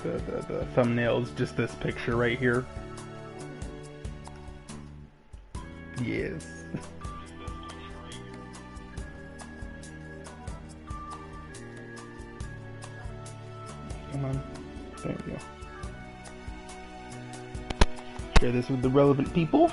the thumbnail is just this picture right here. Yes. Come on. There you go. Share this with the relevant people.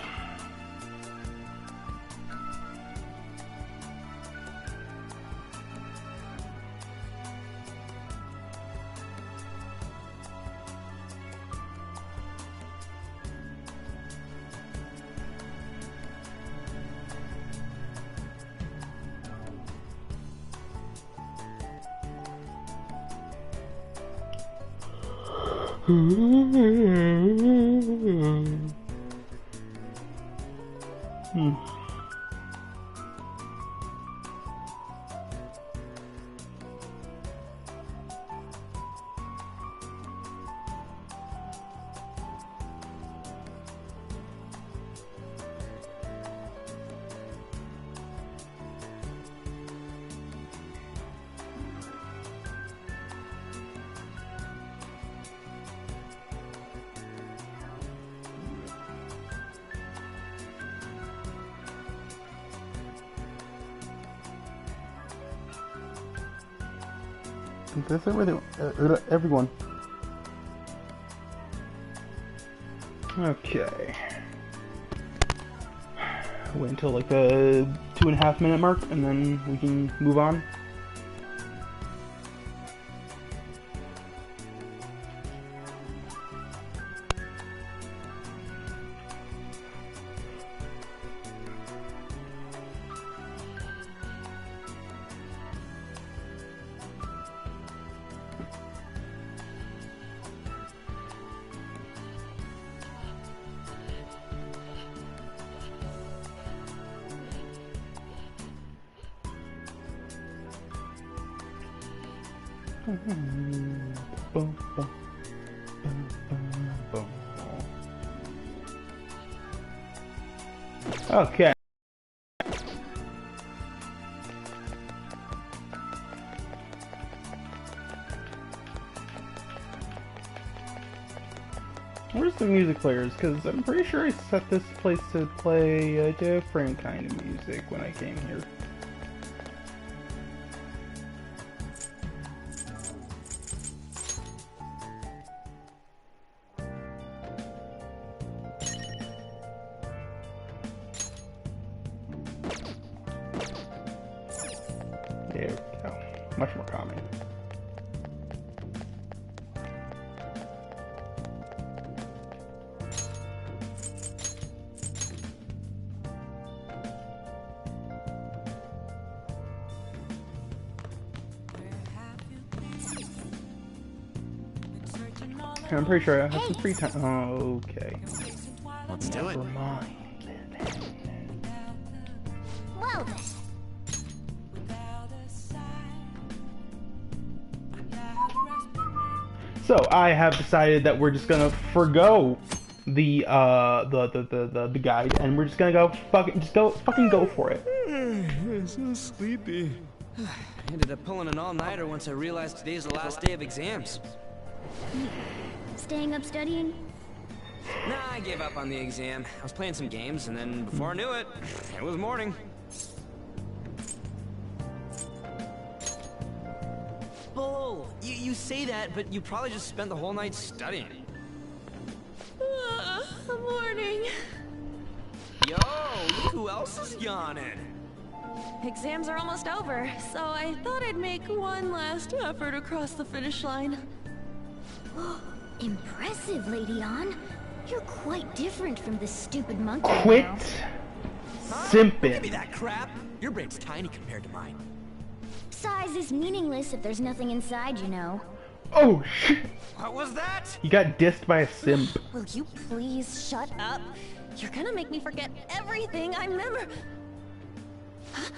That's everyone. Okay. Wait until like the 2.5 minute mark and then we can move on. Okay. Where's the music players? Because I'm pretty sure I set this place to play a different kind of music when I came here. There we go. Much more calming. I'm pretty sure I have some free time. Oh, okay. Let's do it. Well then. So I have decided that we're just gonna forgo the guide and we're just gonna go fucking go for it. I'm so sleepy. I ended up pulling an all-nighter once I realized today's the last day of exams. Staying up studying? Nah, I gave up on the exam. I was playing some games, and then before I knew it, it was morning. Bull! You say that, but you probably just spent the whole night studying. Morning. Yo, look who else is yawning. Exams are almost over, so I thought I'd make one last effort across the finish line. Impressive, Lady Ann. You're quite different from this stupid monkey. Quit now. simping. Give me that crap. Your brain's tiny compared to mine. Size is meaningless if there's nothing inside, you know. Oh shit! What was that? You got dissed by a simp. Will you please shut up? You're gonna make me forget everything I remember. Huh?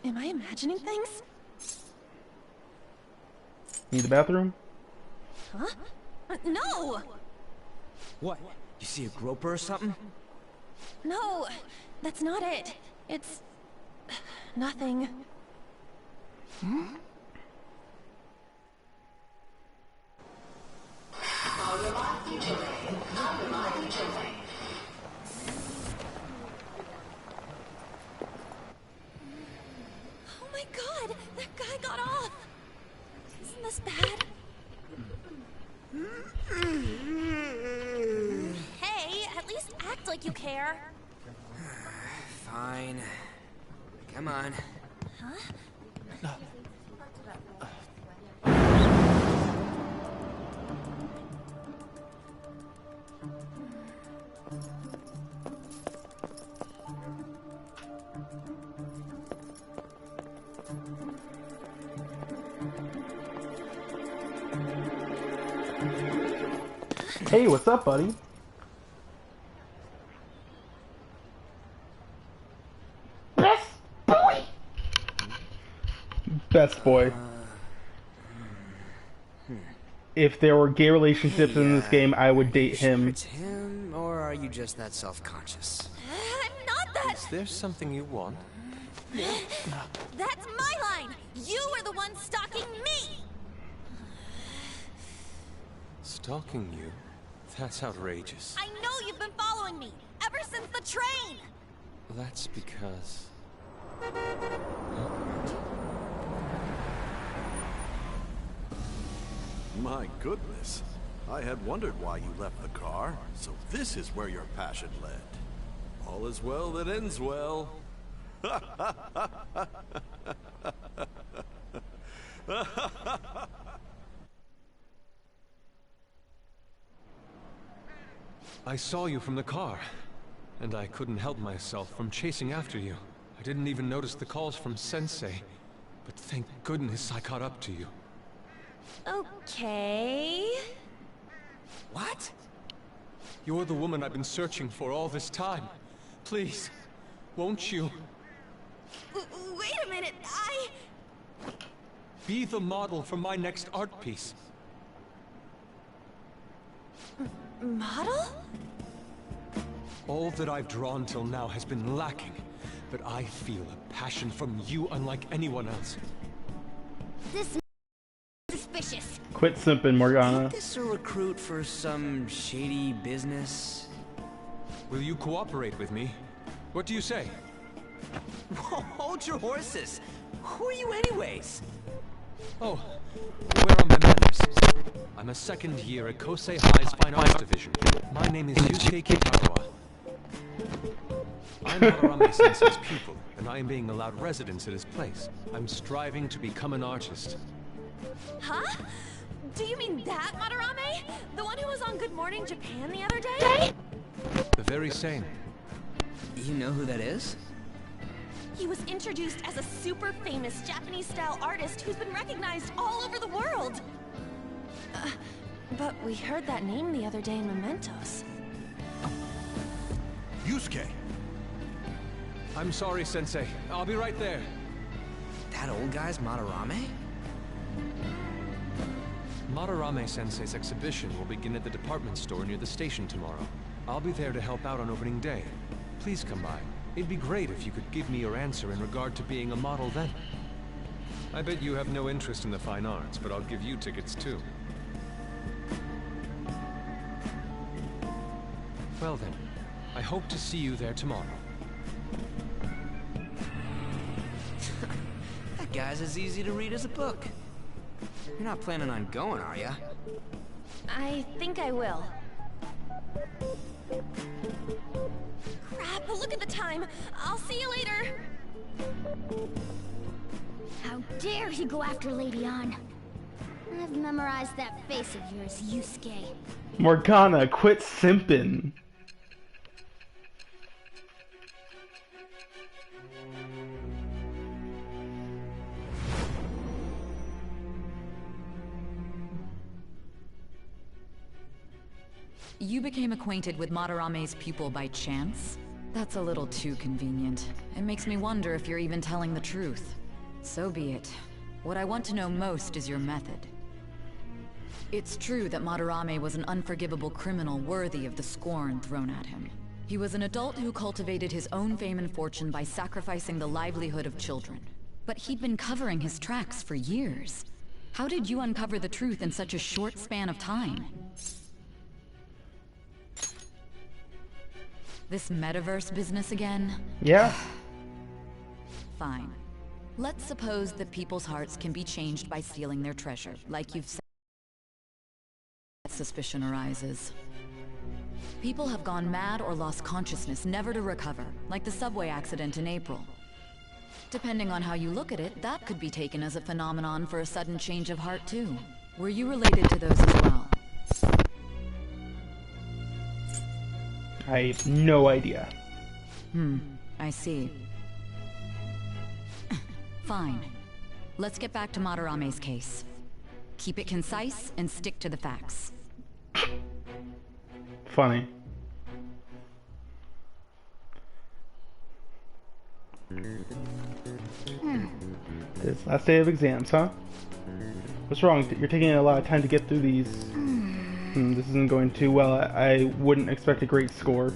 Am I imagining things? Need the bathroom? Huh? No! What? You see a groper or something? No, that's not it. It's nothing. Oh my god! That guy got off! Isn't this bad? Hey, at least act like you care. Fine. Come on. Huh? Hey, what's up, buddy? Best boy! Best boy. If there were gay relationships in this game, I would date him. It's him, or are you just that self-conscious? I'm not that. Is there something you want? That's my line. You were the one stalking me. Stalking you? That's outrageous. I know you've been following me ever since the train. That's because... My goodness. I had wondered why you left the car, so this is where your passion led. All is well that ends well. I saw you from the car, and I couldn't help myself from chasing after you. I didn't even notice the calls from Sensei, but thank goodness I caught up to you. Okay. What? You're the woman I've been searching for all this time. Please, won't you? Wait a minute. Be the model for my next art piece. Model? All that I've drawn till now has been lacking, but I feel a passion from you unlike anyone else. This suspicious. Quit simping, Morgana. Ain't this a recruit for some shady business? Will you cooperate with me? What do you say? Whoa, hold your horses. Who are you anyways? Oh, where are my manners? I'm a second year at Kosei High's Fine Arts Division. My name is Yusuke Kitagawa. I'm Madarame Sensei's pupil, and I am being allowed residence at his place. I'm striving to become an artist. Huh? Do you mean that Madarame? The one who was on Good Morning Japan the other day? The very same. You know who that is? He was introduced as a super famous Japanese-style artist who's been recognized all over the world. But we heard that name the other day in Mementos. Yusuke! I'm sorry, Sensei. I'll be right there. That old guy's Madarame? Madarame Sensei's exhibition will begin at the department store near the station tomorrow. I'll be there to help out on opening day. Please come by. It'd be great if you could give me your answer in regard to being a model then. I bet you have no interest in the fine arts, but I'll give you tickets too. Well then, I hope to see you there tomorrow. That guy's as easy to read as a book. You're not planning on going, are ya? I think I will. Crap, look at the time. I'll see you later. How dare he go after Lady Ann? I've memorized that face of yours, Yusuke. Morgana, quit simping. You became acquainted with Madarame's pupil by chance? That's a little too convenient. It makes me wonder if you're even telling the truth. So be it. What I want to know most is your method. It's true that Madarame was an unforgivable criminal worthy of the scorn thrown at him. He was an adult who cultivated his own fame and fortune by sacrificing the livelihood of children. But he'd been covering his tracks for years. How did you uncover the truth in such a short span of time? This metaverse business again? Yeah. Fine. Let's suppose that people's hearts can be changed by stealing their treasure, like you've said. Suspicion arises. People have gone mad or lost consciousness, never to recover, like the subway accident in April. Depending on how you look at it, that could be taken as a phenomenon for a sudden change of heart too. Were you related to those as well? I have no idea. I see. Fine. Let's get back to Madarame's case. Keep it concise and stick to the facts. Funny. This last day of exams, huh? What's wrong? You're taking a lot of time to get through these. This isn't going too well. I wouldn't expect a great score.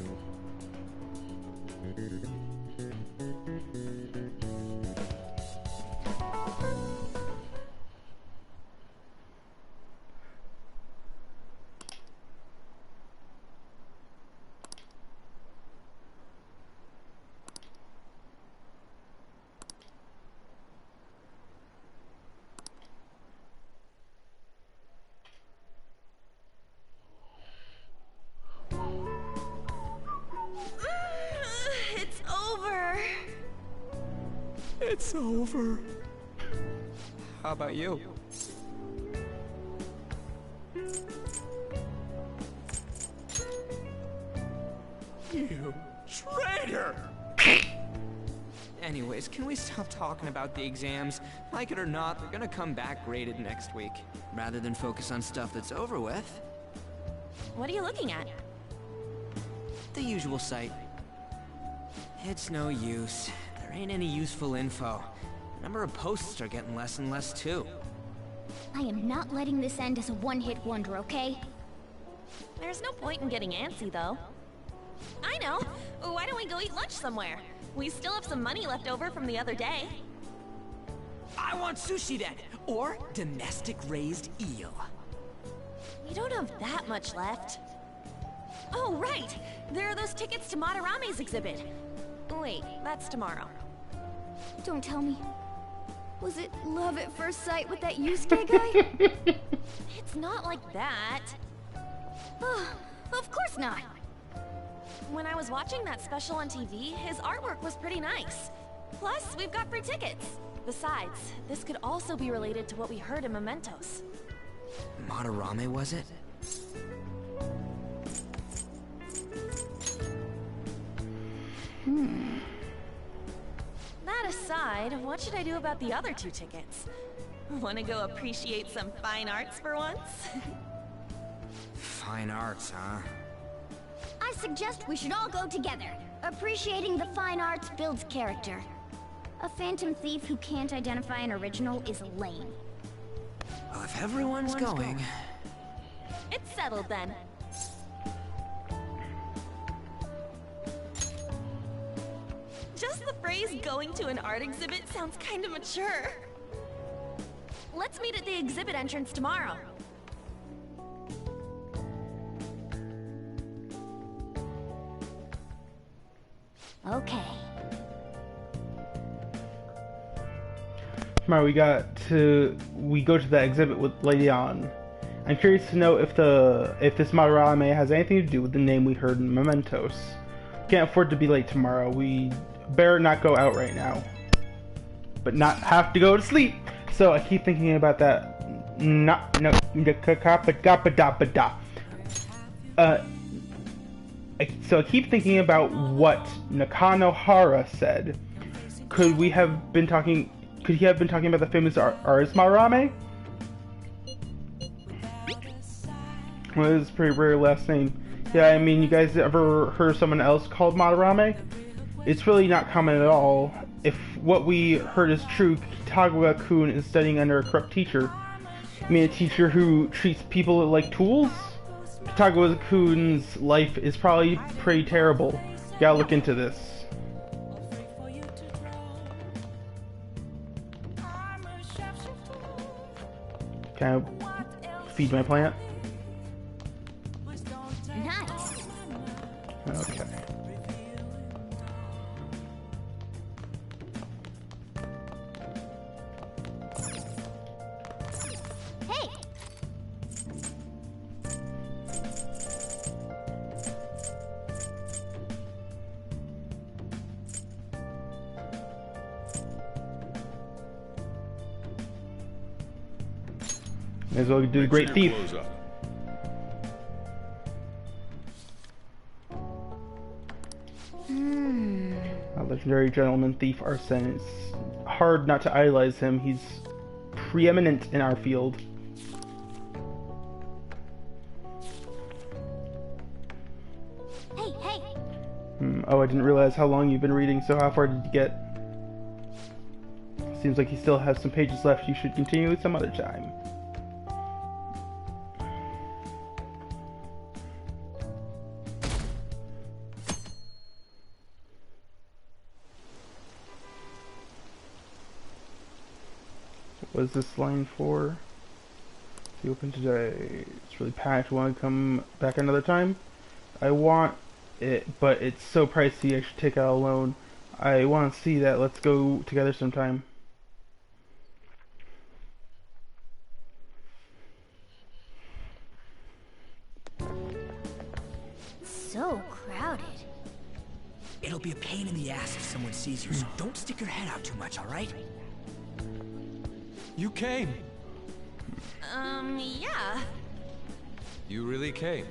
It's over. It's over. How about you? You traitor! Anyways, can we stop talking about the exams? Like it or not, they're gonna come back graded next week. Rather than focus on stuff that's over with. What are you looking at? The usual site. It's no use. There ain't any useful info. The number of posts are getting less and less too. I am not letting this end as a one-hit wonder, okay? There's no point in getting antsy, though. I know! Why don't we go eat lunch somewhere? We still have some money left over from the other day. I want sushi then! Or domestic raised eel. We don't have that much left. Oh, right! There are those tickets to Madarame's exhibit. Wait, that's tomorrow. Don't tell me. Was it love at first sight with that Yusuke guy? It's not like that. Of course not. When I was watching that special on TV, his artwork was pretty nice. Plus, we've got free tickets. Besides, this could also be related to what we heard in Mementos. Madarame, was it? That aside, what should I do about the other 2 tickets? Want to go appreciate some fine arts for once? Fine arts, huh? I suggest we should all go together. Appreciating the fine arts builds character. A phantom thief who can't identify an original is lame. Well, if everyone's going... It's settled then. Just the phrase going to an art exhibit sounds kind of mature. Let's meet at the exhibit entrance tomorrow. Okay. Tomorrow we go to that exhibit with Lady On. I'm curious to know if this Madarame has anything to do with the name we heard in Mementos. Can't afford to be late tomorrow. We better not go out right now, but not have to go to sleep. So I keep thinking about that. So I keep thinking about what Nakanohara said. Could he have been talking about the famous artist Madarame? Well, it's a pretty rare last name. Yeah, I mean, you guys ever heard of someone else called Madarame? It's really not common at all. If what we heard is true, Kitagawa-kun is studying under a corrupt teacher. I mean, a teacher who treats people like tools? Kitagawa-kun's life is probably pretty terrible. You gotta look into this. Can I feed my plant? Nice. Okay. May as well do the great thief. A legendary gentleman thief Arsene. It's hard not to idolize him. He's preeminent in our field. Hey, hey! Oh, I didn't realize how long you've been reading, so how far did you get? Seems like you still have some pages left. You should continue some other time. What is this line for? See, open today. It's really packed. Want to come back another time? I want it, but it's so pricey. I should take out a loan. I want to see that. Let's go together sometime. So crowded. It'll be a pain in the ass if someone sees you, so don't stick your head out too much, alright? You came. Yeah. You really came.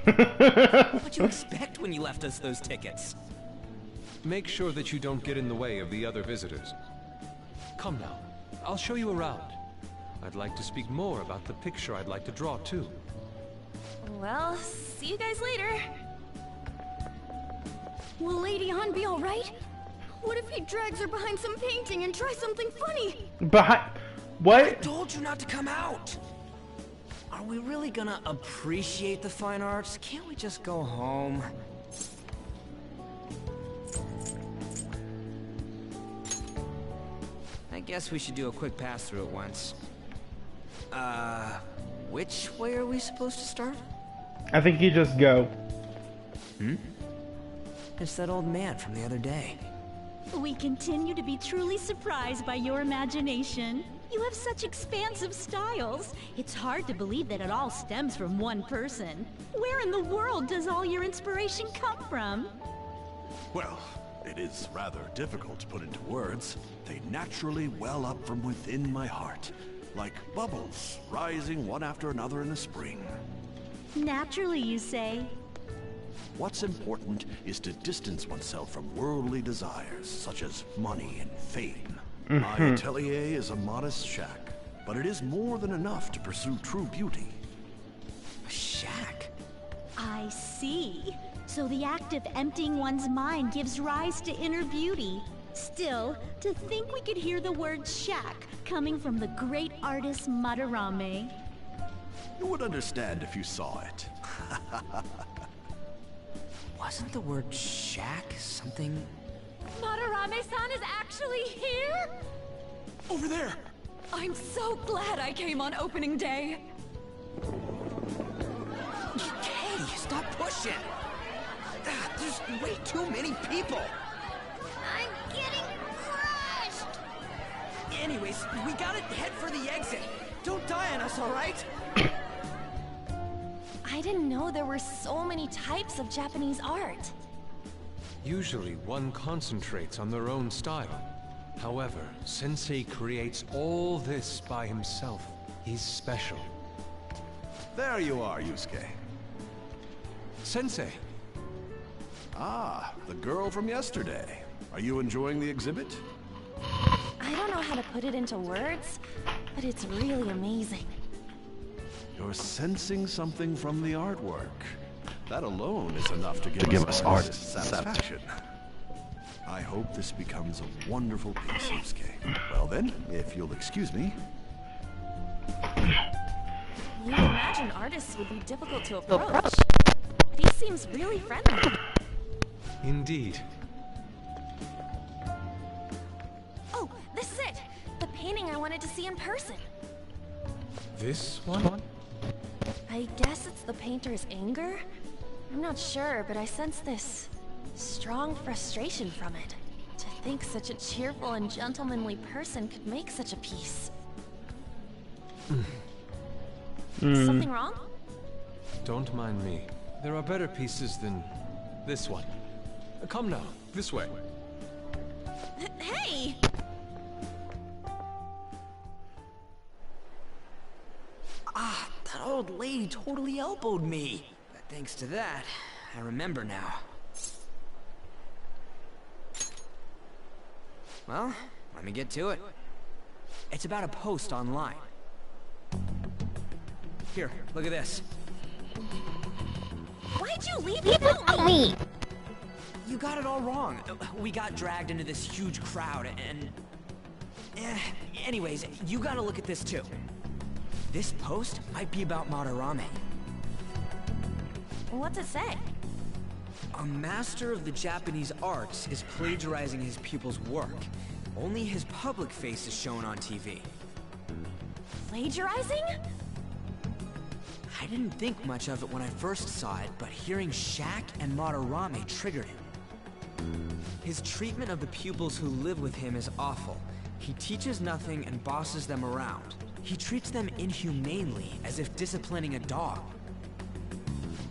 What'd you expect when you left us those tickets? Make sure that you don't get in the way of the other visitors. Come now, I'll show you around. I'd like to speak more about the picture I'd like to draw too. Well, see you guys later. Will Lady Han be alright? What if he drags her behind some painting and tries something funny? Behind... What? I told you not to come out! Are we really gonna appreciate the fine arts? Can't we just go home? I guess we should do a quick pass through it once. Which way are we supposed to start? I think you just go. It's that old man from the other day. We continue to be truly surprised by your imagination. You have such expansive styles. It's hard to believe that it all stems from one person. Where in the world does all your inspiration come from? Well, it is rather difficult to put into words. They naturally well up from within my heart, like bubbles rising one after another in the spring. Naturally, you say. What's important is to distance oneself from worldly desires, such as money and fame. My atelier is a modest shack, but it is more than enough to pursue true beauty. A shack? I see. So the act of emptying one's mind gives rise to inner beauty. Still, to think we could hear the word shack coming from the great artist Madarame. You would understand if you saw it. Wasn't the word shack something... Madarame-san is actually here? Over there! I'm so glad I came on opening day. Hey, stop pushing! There's way too many people! I'm getting crushed! Anyways, we gotta head for the exit. Don't die on us, alright? I didn't know there were so many types of Japanese art. Usually one concentrates on their own style. However, Sensei creates all this by himself. He's special. There you are, Yusuke. Sensei! Ah, the girl from yesterday. Are you enjoying the exhibit? I don't know how to put it into words, but it's really amazing. You're sensing something from the artwork. That alone is enough to give us artist satisfaction. I hope this becomes a wonderful piece, Yusuke. Well then, if you'll excuse me. You imagine artists would be difficult to approach. He seems really friendly. Indeed. Oh, this is it! The painting I wanted to see in person. This one? I guess it's the painter's anger? I'm not sure, but I sense this strong frustration from it. To think such a cheerful and gentlemanly person could make such a piece. Something wrong? Don't mind me. There are better pieces than this one. Come now, this way. Hey! that lady totally elbowed me. But thanks to that, I remember now. Well, let me get to it. It's about a post online. Here, look at this. Why'd you leave it without me? You got it all wrong. We got dragged into this huge crowd and... anyways, you gotta look at this too. This post might be about Madarame. What's it say? A master of the Japanese arts is plagiarizing his pupil's work. Only his public face is shown on TV. Plagiarizing? I didn't think much of it when I first saw it, but hearing Shaq and Madarame triggered it. His treatment of the pupils who live with him is awful. He teaches nothing and bosses them around. He treats them inhumanely, as if disciplining a dog.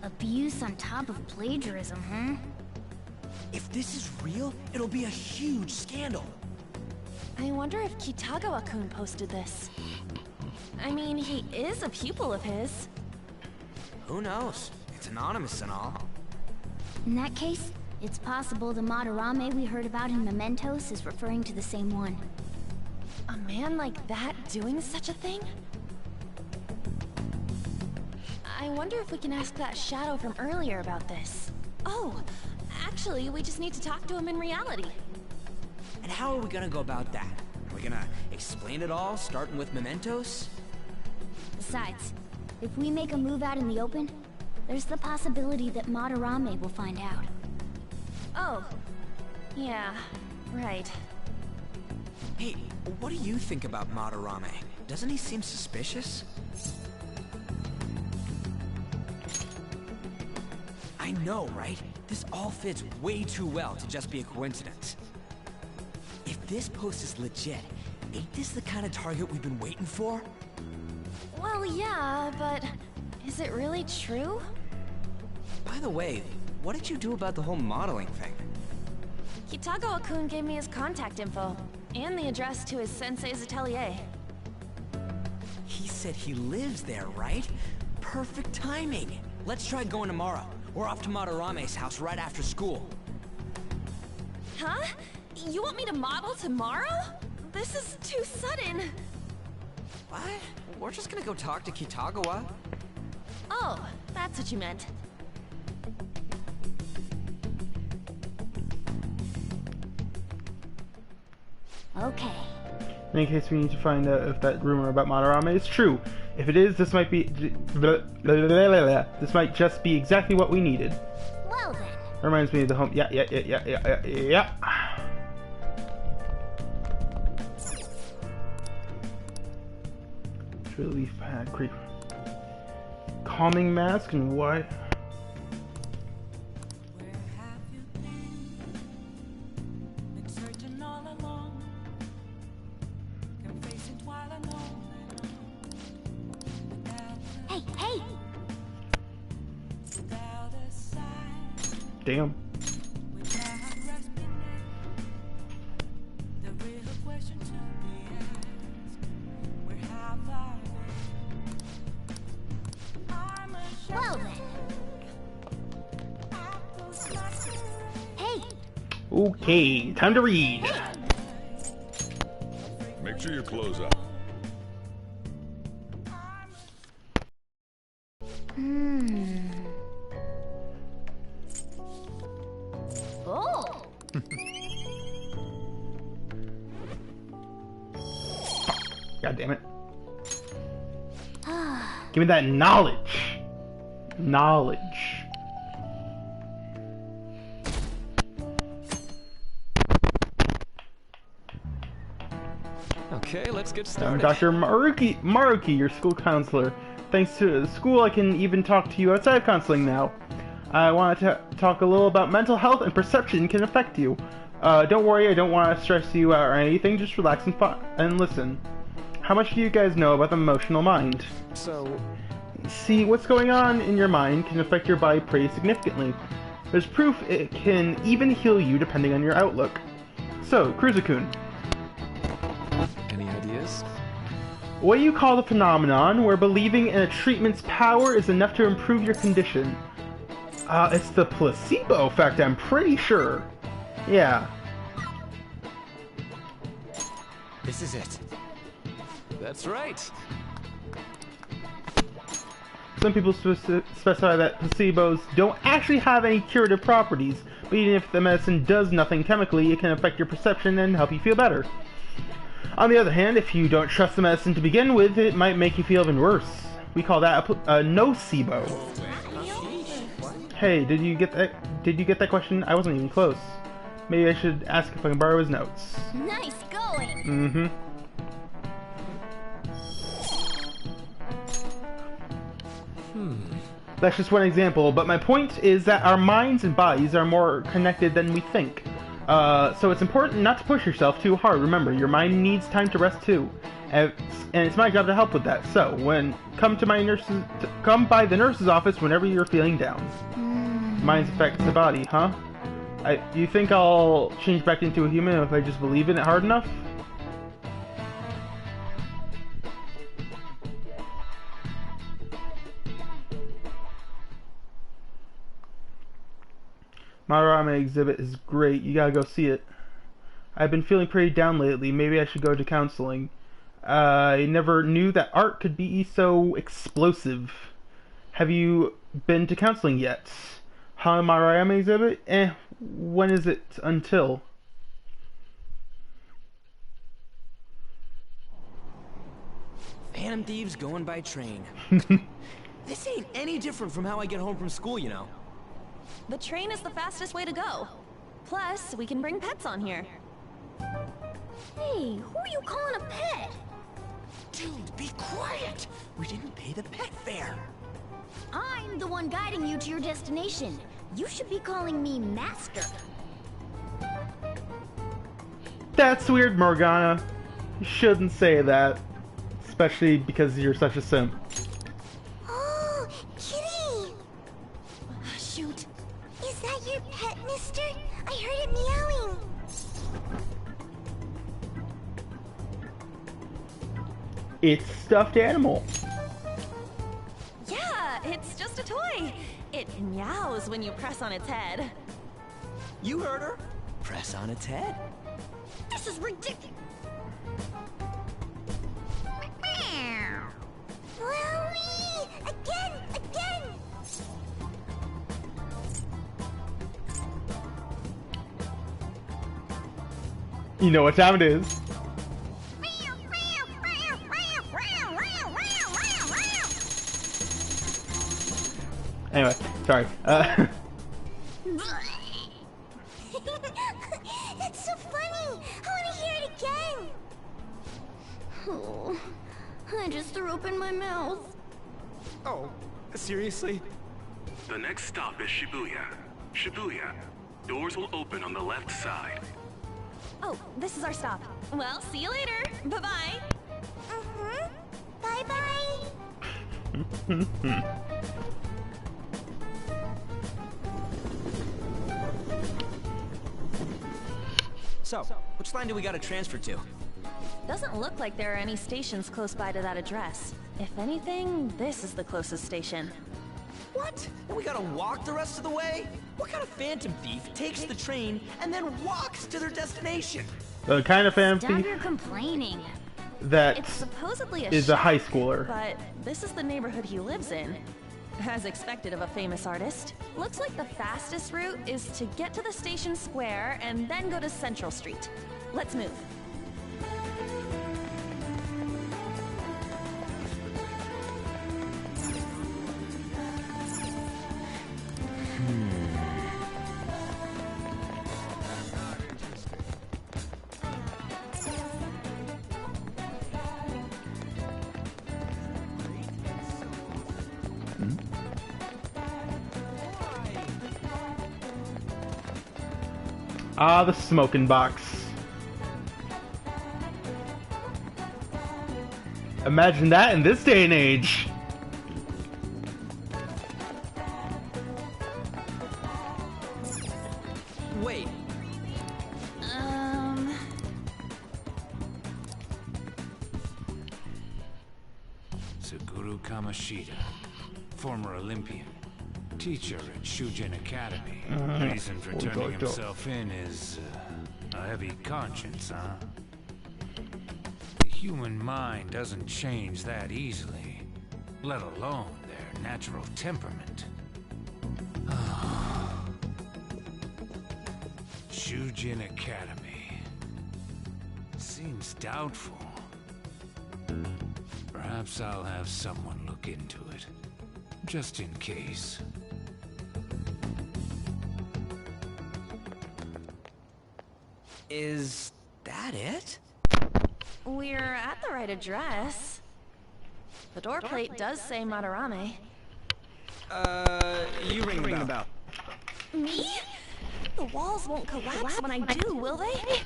Abuse on top of plagiarism, huh? If this is real, it'll be a huge scandal. I wonder if Kitagawa-kun posted this. I mean, he is a pupil of his. Who knows? It's anonymous and all. In that case, it's possible the Madarame we heard about in Mementos is referring to the same one. A man like that doing such a thing? I wonder if we can ask that shadow from earlier about this. Oh, actually, we just need to talk to him in reality. And how are we gonna go about that? Are we gonna explain it all, starting with Mementos? Besides, if we make a move out in the open, there's the possibility that Madarame will find out. Oh, yeah, right. Hey, what do you think about Madarame? Doesn't he seem suspicious? I know, right? This all fits way too well to just be a coincidence. If this post is legit, ain't this the kind of target we've been waiting for? Well, yeah, but is it really true? By the way, what did you do about the whole modeling thing? Kitagawa-kun gave me his contact info, and the address to his sensei's atelier. He said he lives there, right? Perfect timing. Let's try going tomorrow. We're off to Madarame's house right after school. Huh? You want me to model tomorrow? This is too sudden. What? We're just gonna go talk to Kitagawa. Oh, that's what you meant. Okay. In any case, we need to find out if that rumor about Madarame is true. If it is, this might be... This might just be exactly what we needed. Well then. Reminds me of the home... Yeah. Relief pad, creep. Calming mask and what? Hey! Damn. Well then. Hey! Okay, time to read. Make sure your clothes up. Oh! God damn it. Give me that knowledge. Knowledge. Okay, let's get I'm started. Dr. Maruki, your school counselor. Thanks to the school, I can even talk to you outside of counseling now. I wanted to talk a little about mental health and perception can affect you. Don't worry, I don't want to stress you out or anything, just relax and listen. How much do you guys know about the emotional mind? So, See, what's going on in your mind can affect your body pretty significantly. There's proof it can even heal you depending on your outlook. So, Kruza-kun. any ideas? What do you call the phenomenon where believing in a treatment's power is enough to improve your condition? It's the placebo effect, I'm pretty sure. Yeah. This is it. That's right. Some people specify that placebos don't actually have any curative properties, but even if the medicine does nothing chemically, it can affect your perception and help you feel better. On the other hand, if you don't trust the medicine to begin with, it might make you feel even worse. We call that a nocebo. Hey, did you get that? Did you get that question? I wasn't even close. Maybe I should ask if I can borrow his notes. Nice going! Mm-hmm. That's just one example, but my point is that our minds and bodies are more connected than we think. So it's important not to push yourself too hard. Remember, your mind needs time to rest too, and it's my job to help with that. So come by the nurse's office whenever you're feeling down. Minds affect the body, huh? You think I'll change back into a human if I just believe in it hard enough? Madarame exhibit is great. You gotta go see it. I've been feeling pretty down lately. Maybe I should go to counseling. I never knew that art could be so explosive. Have you been to counseling yet? Huh, Madarame exhibit? When is it until? Phantom thieves going by train. This ain't any different from how I get home from school, you know. The train is the fastest way to go. Plus, we can bring pets on here. Hey, who are you calling a pet? Dude, be quiet! We didn't pay the pet fare. I'm the one guiding you to your destination. You should be calling me Master. That's weird, Morgana. You shouldn't say that. Especially because you're such a simp. Oh, kitty! Shoot. Is that your pet, mister? I heard it meowing. It's stuffed animal. Yeah, it's just a toy. It meows when you press on its head. You heard her. Press on its head. This is ridiculous. Wowie! Again! You know what time it is. Anyway, sorry. That's so funny! I want to hear it again! Oh, I just threw up in my mouth. Oh, seriously? The next stop is Shibuya. Shibuya. Doors will open on the left side. Oh, this is our stop. Well, see you later. Bye-bye. Bye-bye. So, which line do we gotta transfer to? Doesn't look like there are any stations close by to that address. If anything, this is the closest station. What? And we gotta walk the rest of the way? What kind of phantom thief takes the train and then walks to their destination? The kind of fan Stop thief your complaining. that It's supposedly is a high shack, schooler. but this is the neighborhood he lives in. As expected of a famous artist. Looks like the fastest route is to get to the station square and then go to Central Street. Let's move. Ah, the smoking box. Imagine that in this day and age. Wait, to Guru Kamoshida, former Olympian, teacher at Shujin Academy. Reason for turning himself in is a heavy conscience, huh? The human mind doesn't change that easily, let alone their natural temperament. Shujin Academy. Seems doubtful. Perhaps I'll have someone look into it, just in case. Is that it? We're at the right address. The door plate does say Madarame. You ring the bell. Me? The walls won't collapse when I do, will they?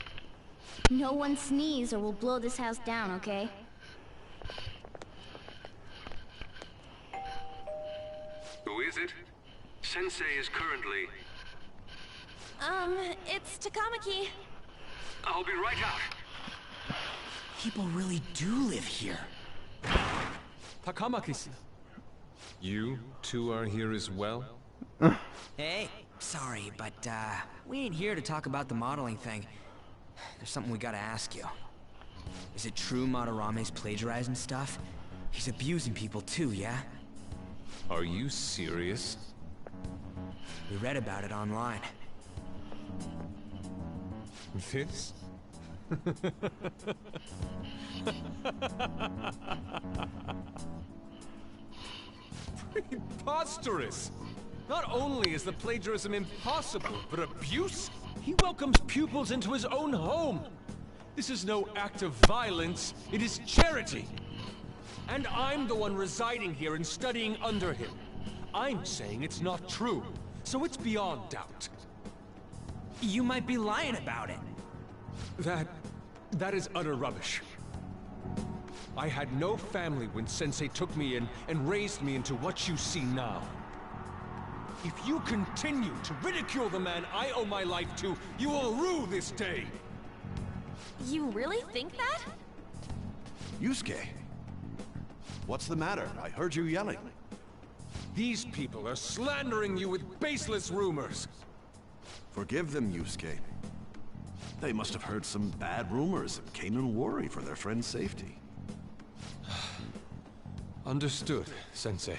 No one sneeze or we'll blow this house down, okay? Who is it? Sensei is currently... It's Takamaki. I'll be right out. People really do live here. Takamaki-san. You two are here as well? Hey, sorry, but we ain't here to talk about the modeling thing. There's something we gotta ask you. Is it true Madarame's plagiarizing stuff? He's abusing people too, yeah? Are you serious? We read about it online. This? Preposterous! Not only is the plagiarism impossible, but abuse? He welcomes pupils into his own home! This is no act of violence, it is charity! And I'm the one residing here and studying under him. I'm saying it's not true, so it's beyond doubt. You might be lying about it. That is utter rubbish. I had no family when Sensei took me in and raised me into what you see now. If you continue to ridicule the man I owe my life to, you will rue this day! You really think that? Yusuke, what's the matter? I heard you yelling. These people are slandering you with baseless rumors! Forgive them, Yusuke. They must have heard some bad rumors and came in worry for their friend's safety. Understood, Sensei.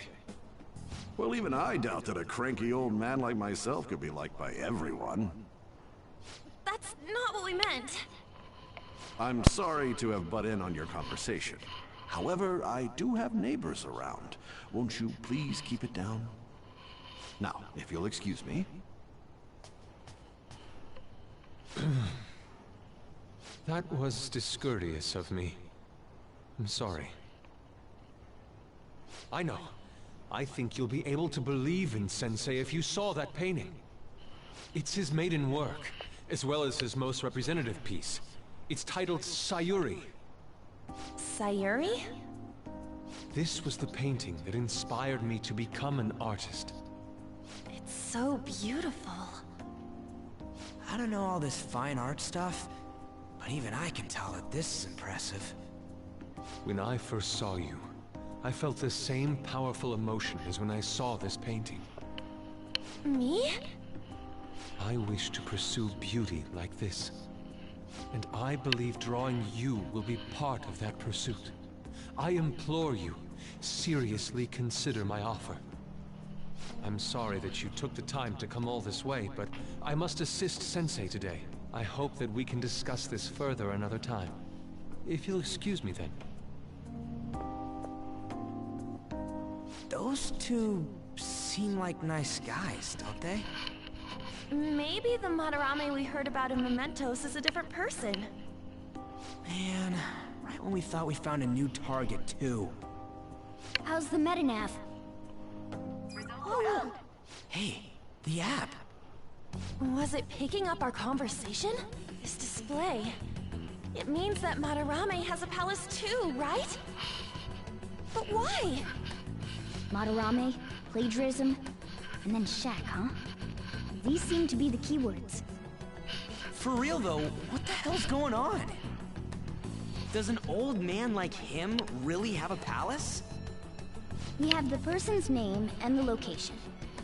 Well, even I doubt that a cranky old man like myself could be liked by everyone. That's not what we meant. I'm sorry to have butt in on your conversation. However, I do have neighbors around. Won't you please keep it down? Now, if you'll excuse me. That was discourteous of me. I'm sorry. I know. I think you'll be able to believe in Sensei if you saw that painting. It's his maiden work, as well as his most representative piece. It's titled Sayuri. Sayuri? This was the painting that inspired me to become an artist. It's so beautiful. I don't know all this fine art stuff, but even I can tell that this is impressive. When I first saw you, I felt the same powerful emotion as when I saw this painting. Me? I wish to pursue beauty like this. And I believe drawing you will be part of that pursuit. I implore you, seriously consider my offer. I'm sorry that you took the time to come all this way, but I must assist Sensei today. I hope that we can discuss this further another time. If you'll excuse me then. Those two seem like nice guys, don't they? Maybe the Madarame we heard about in Mementos is a different person. Man, right when we thought we found a new target, too. How's the metanav? Oh, Hey, the app. was it picking up our conversation? This display. It means that Madarame has a palace too, right? But why? Madarame, plagiarism, and then Shaq, huh? These seem to be the keywords. For real, though, what the hell's going on? Does an old man like him really have a palace? We have the person's name and the location.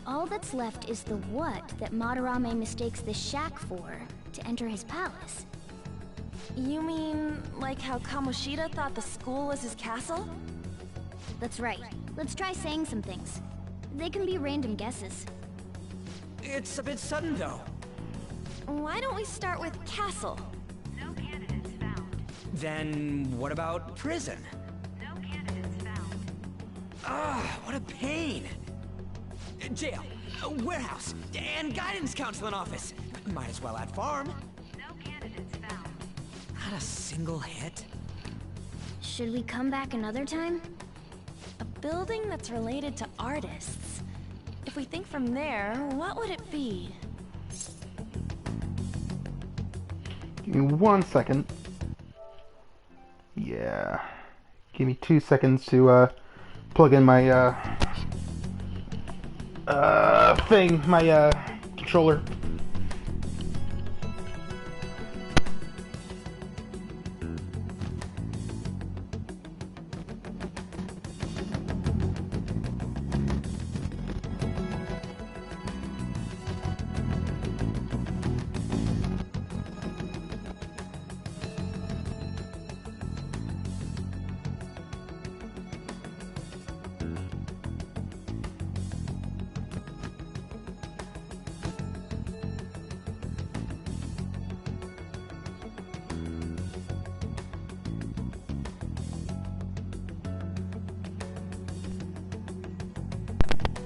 All that's left is the what that Madarame mistakes this shack for to enter his palace. You mean, like how Kamoshida thought the school was his castle? That's right. Let's try saying some things. They can be random guesses. It's a bit sudden, though. Why don't we start with castle? No candidates found. Then what about prison? No candidates found. Ah, what a pain. Jail, warehouse, and guidance counseling office. Might as well add farm. No candidates found. Not a single hit. Should we come back another time? A building that's related to artists. If we think from there, what would it be? Give me 1 second. Yeah. Give me 2 seconds to plug in my my controller.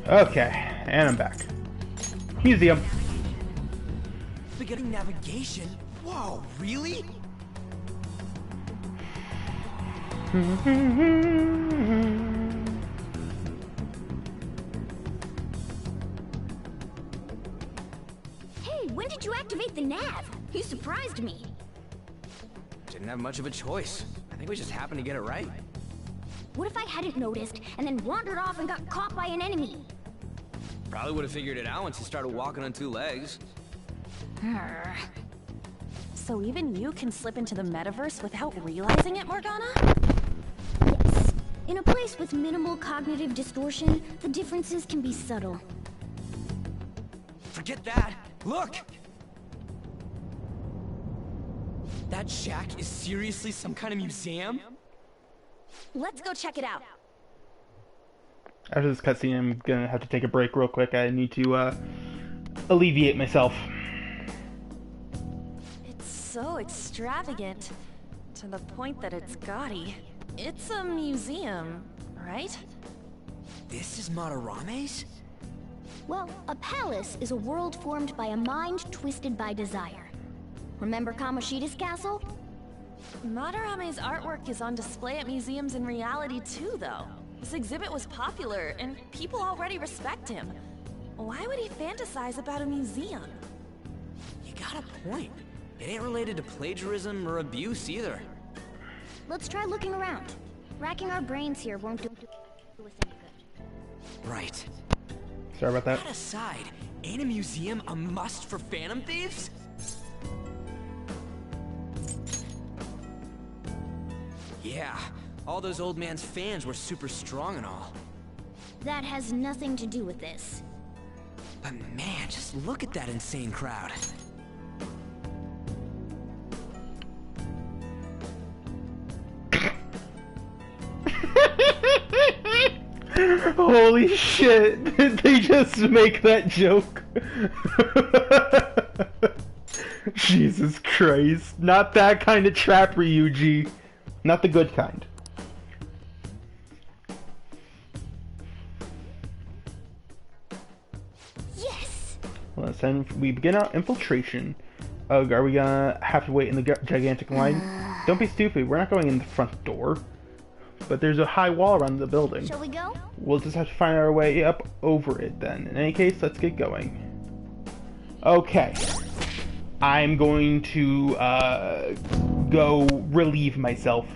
Okay, and I'm back. Museum. Beginning navigation? Whoa, really? Hey, when did you activate the nav? You surprised me. Didn't have much of a choice. I think we just happened to get it right. What if I hadn't noticed and then wandered off and got caught by an enemy? Probably would have figured it out once you started walking on 2 legs. So even you can slip into the metaverse without realizing it, Morgana? Yes. In a place with minimal cognitive distortion, the differences can be subtle. Forget that. Look! That shack is seriously some kind of museum? Let's go check it out. After this cutscene, I'm gonna have to take a break real quick. I need to alleviate myself. It's so extravagant, to the point that it's gaudy. It's a museum, right? This is Madarame's? Well, a palace is a world formed by a mind twisted by desire. Remember Kamoshida's castle? Madarame's artwork is on display at museums in reality too, though. This exhibit was popular, and people already respect him. Why would he fantasize about a museum? You got a point. It ain't related to plagiarism or abuse either. Let's try looking around. Racking our brains here won't do us any good. Right. Sorry about that. That aside, ain't a museum a must for Phantom Thieves? Yeah, all those old man's fans were super strong and all. That has nothing to do with this. But man, just look at that insane crowd. Holy shit, did they just make that joke? Jesus Christ. Not that kind of trap, Ryuji. Not the good kind. Yes! Well, then we begin our infiltration. Are we gonna have to wait in the gigantic line? Don't be stupid, we're not going in the front door. But there's a high wall around the building. Shall we go? We'll just have to find our way up over it then. In any case, let's get going. Okay. I'm going to go relieve myself.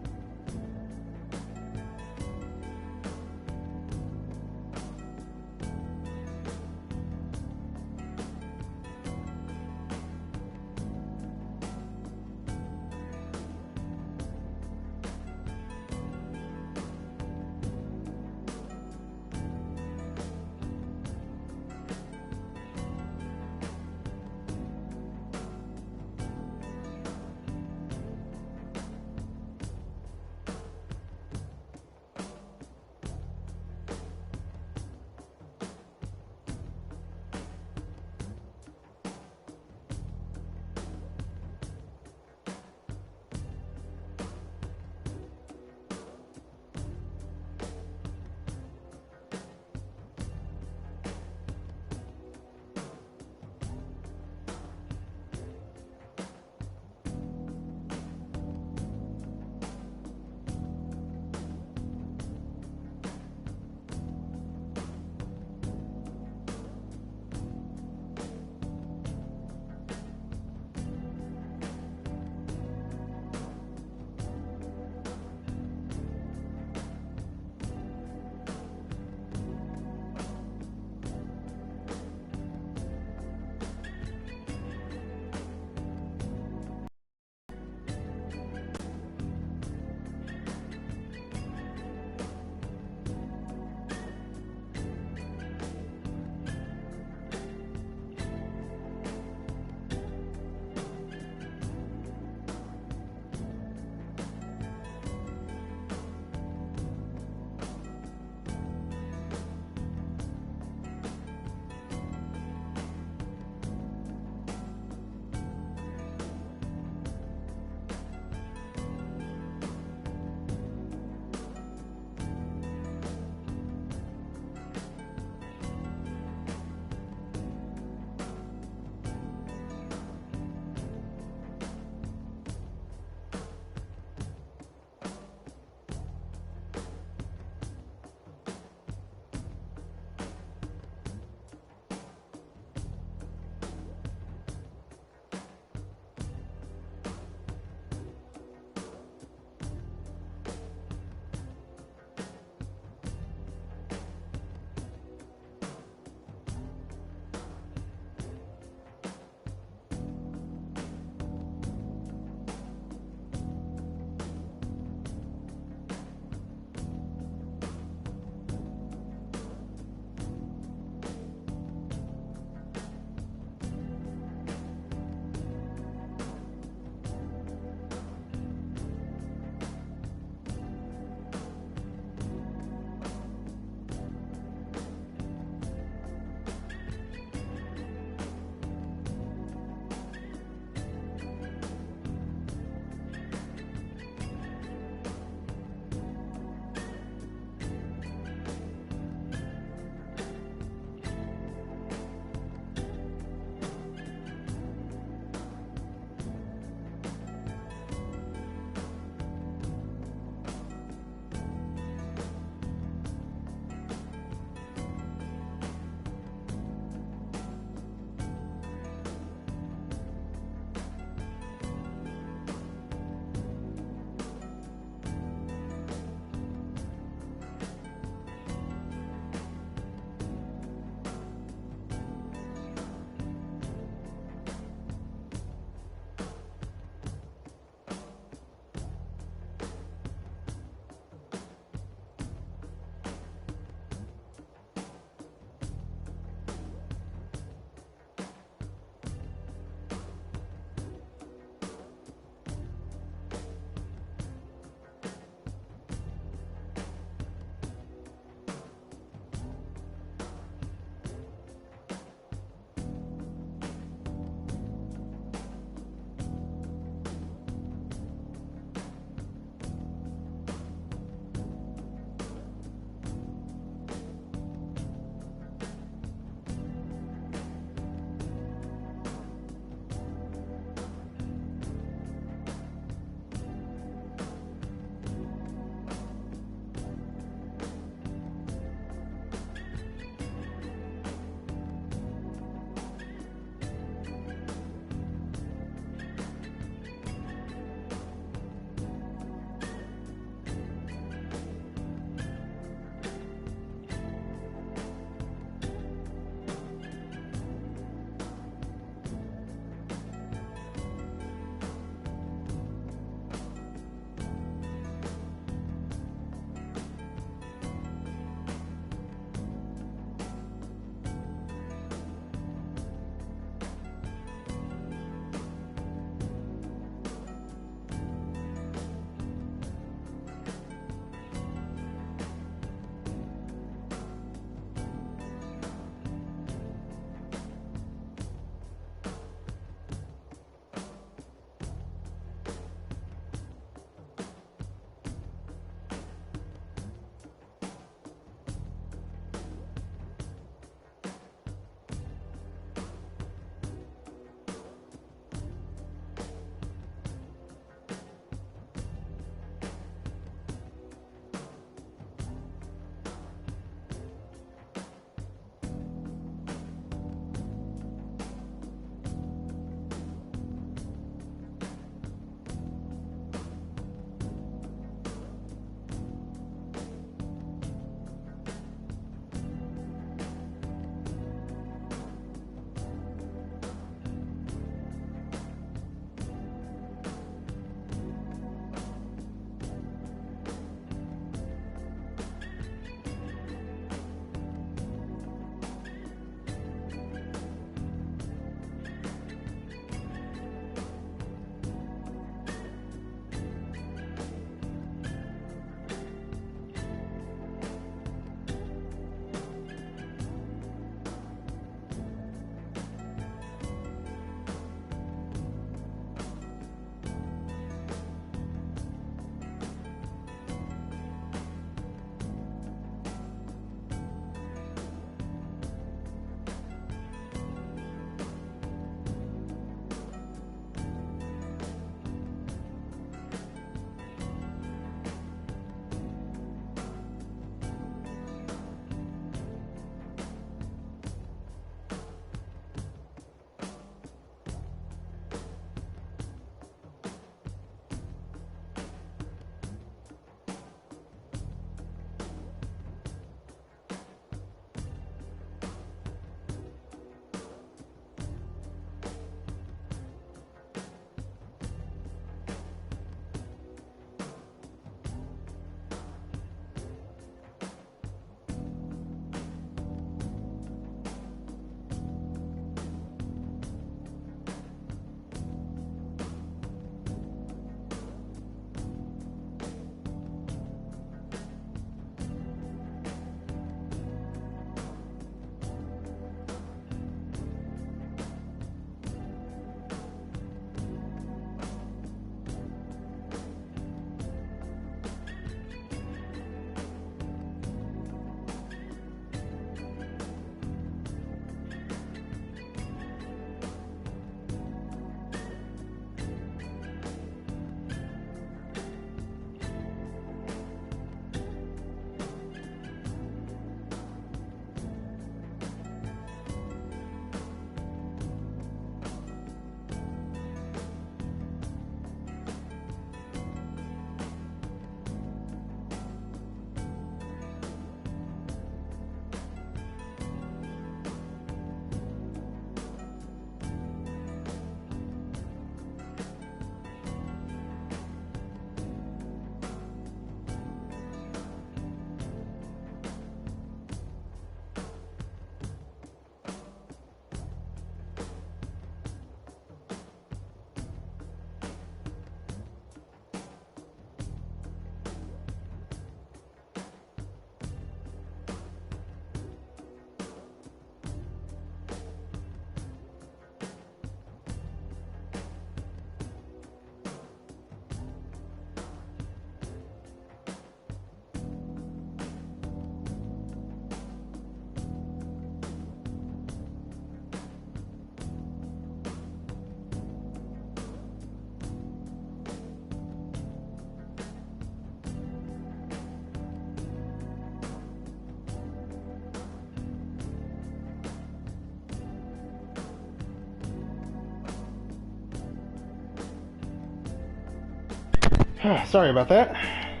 Sorry about that. I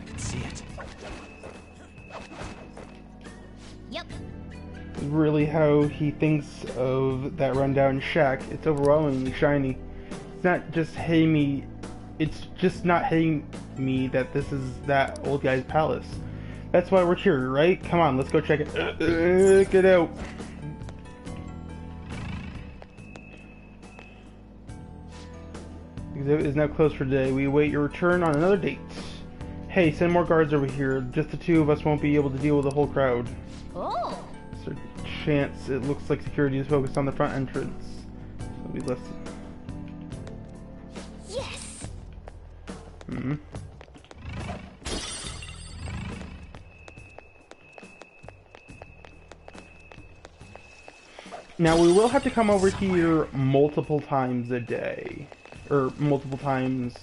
can see it. Yep. Really how he thinks of that rundown shack. It's overwhelmingly shiny. It's not just hitting me. It's just not hitting me that this is that old guy's palace. That's why we're here, right? Come on, let's go check it. Get out. The exhibit is now closed for today. We await your return on another date. Hey, send more guards over here. Just the two of us won't be able to deal with the whole crowd. Oh. Sir Chance, it looks like security is focused on the front entrance. So we listen. Yes. Hmm. Now we will have to come over here multiple times a day, or multiple times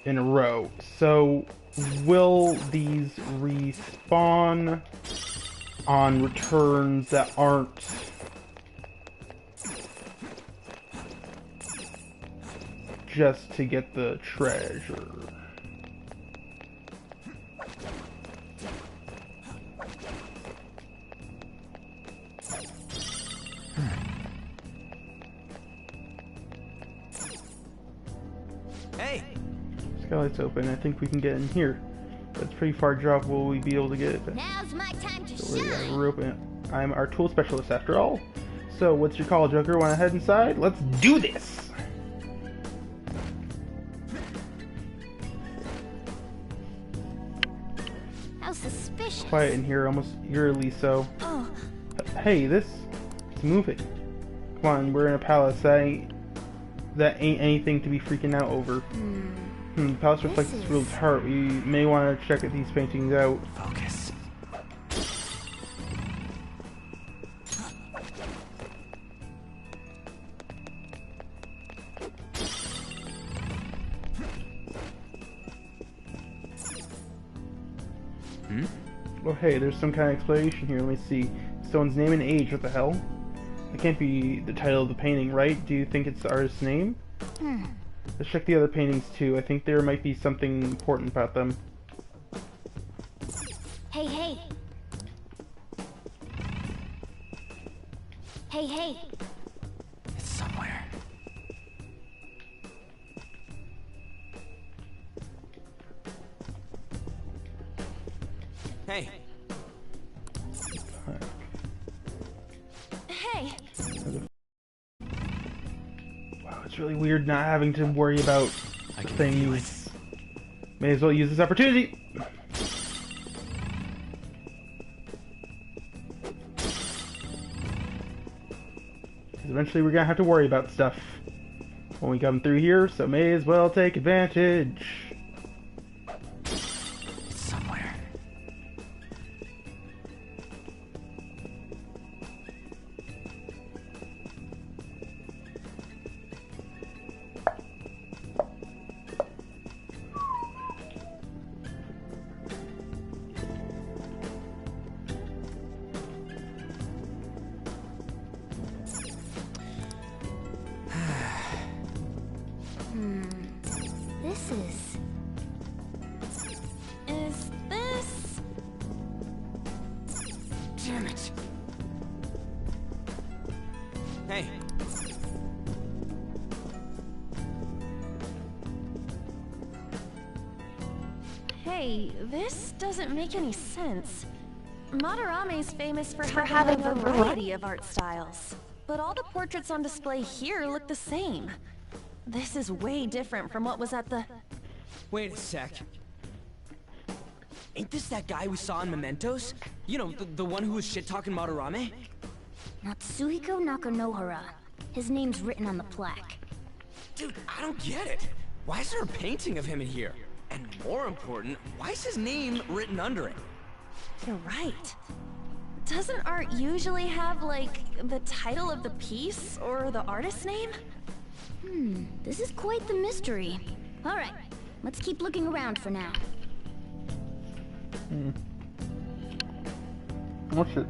in a row. So will these respawn on returns that aren't just to get the treasure? Hey! Skylight's open. I think we can get in here. That's a pretty far drop. Will we be able to get it? Now's my time to So shine. we're open. I'm our tool specialist after all. So what's your call, Joker? Want to head inside? Let's do this! How suspicious. Quiet in here, almost eerily so. Oh. Hey, it's moving. Come on, we're in a palace. That ain't anything to be freaking out over. The palace reflects this ruler's heart. We may want to check these paintings out. Focus. Oh hey, there's some kind of explanation here. Let me see. Someone's name and age. What the hell? That can't be the title of the painting, right? Do you think it's the artist's name? Let's check the other paintings too. I think there might be something important about them. Hey, hey. Hey, hey. It's somewhere. Hey! Hey, Wow, it's really weird not having to worry about I can feel things. May as well use this opportunity. Eventually we're gonna have to worry about stuff when we come through here, so may as well take advantage. It's somewhere. This is... is this... Damn it! Hey! Hey, this doesn't make any sense. Madarame's famous for having a variety of art styles. But all the portraits on display here look the same. This is way different from what was at the... Wait a sec. Ain't this that guy we saw in Mementos? You know, the one who was shit-talking Madarame? Natsuhiko Nakanohara. His name's written on the plaque. Dude, I don't get it. Why is there a painting of him in here? And more important, why is his name written under it? You're right. Doesn't art usually have, like, the title of the piece or the artist's name? This is quite the mystery. Alright, let's keep looking around for now. What's it?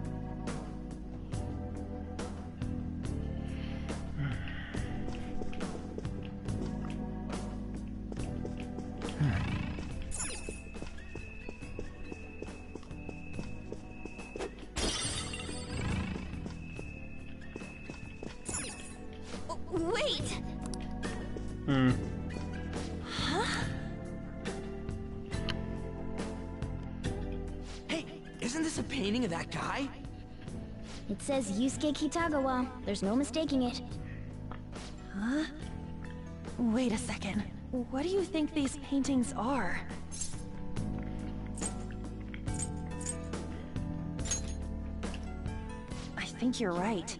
Wait! Huh? Hey, isn't this a painting of that guy? It says Yusuke Kitagawa. There's no mistaking it. Huh? Wait a second. What do you think these paintings are? I think you're right.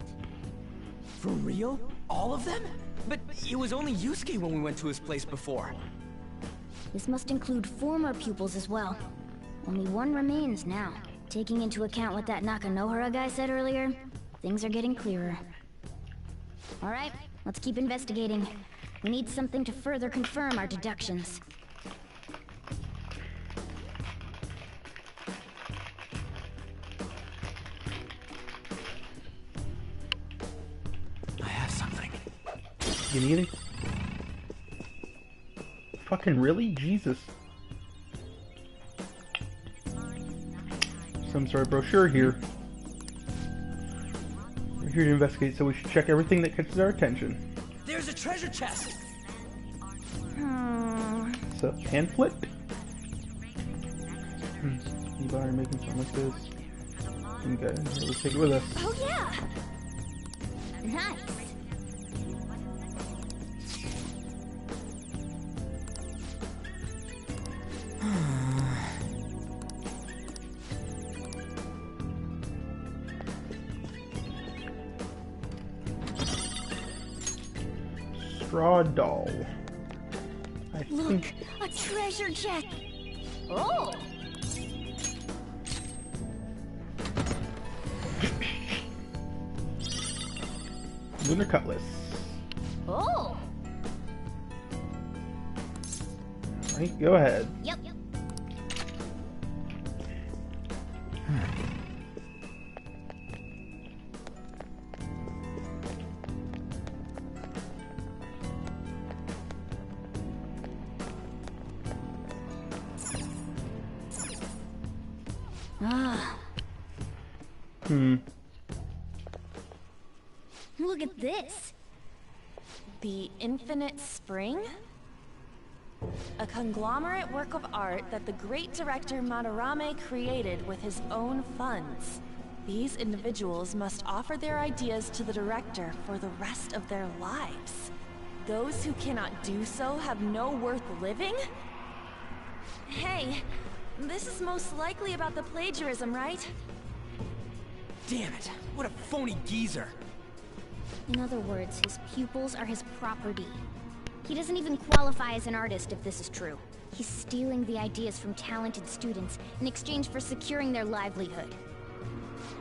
For real? All of them? But it was only Yusuke when we went to his place before. This must include former pupils as well. Only one remains now. Taking into account what that Nakanohara guy said earlier, things are getting clearer. Alright, let's keep investigating. We need something to further confirm our deductions. I have something. You need it? Fucking really? Jesus. Some sort of brochure here. We're here to investigate, so we should check everything that catches our attention. There's a treasure chest! So, pamphlet? You bother making something like this. Okay, let's take it with us. Oh yeah! Nice! Straw doll. I Look, think a treasure chest! Oh! Lunar cutlass. Oh! Alright, go ahead. Yep. Look at this! The Infinite Spring? A conglomerate work of art that the great director Madarame created with his own funds. These individuals must offer their ideas to the director for the rest of their lives. Those who cannot do so have no worth living? Hey, this is most likely about the plagiarism, right? Damn it, what a phony geezer. In other words, his pupils are his property. He doesn't even qualify as an artist if this is true. He's stealing the ideas from talented students in exchange for securing their livelihood.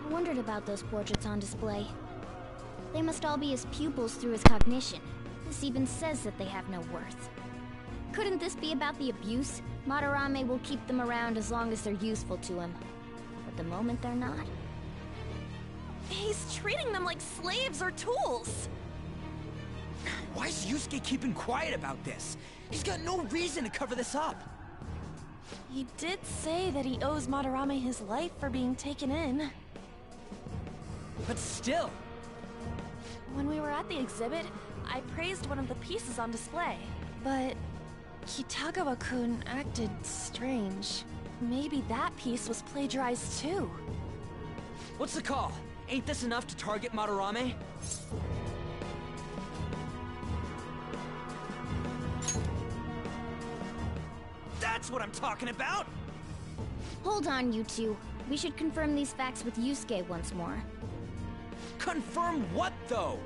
I wondered about those portraits on display. They must all be his pupils through his cognition. This even says that they have no worth. Couldn't this be about the abuse? Madarame will keep them around as long as they're useful to him. But the moment they're not... He's treating them like slaves or tools! Why is Yusuke keeping quiet about this? He's got no reason to cover this up. He did say that he owes Madarame his life for being taken in. But still... When we were at the exhibit, I praised one of the pieces on display. But Kitagawa-kun acted strange. Maybe that piece was plagiarized too. What's the call? Ain't this enough to target Madarame? That's what I'm talking about! Hold on, you two. We should confirm these facts with Yusuke once more. Confirm what, though?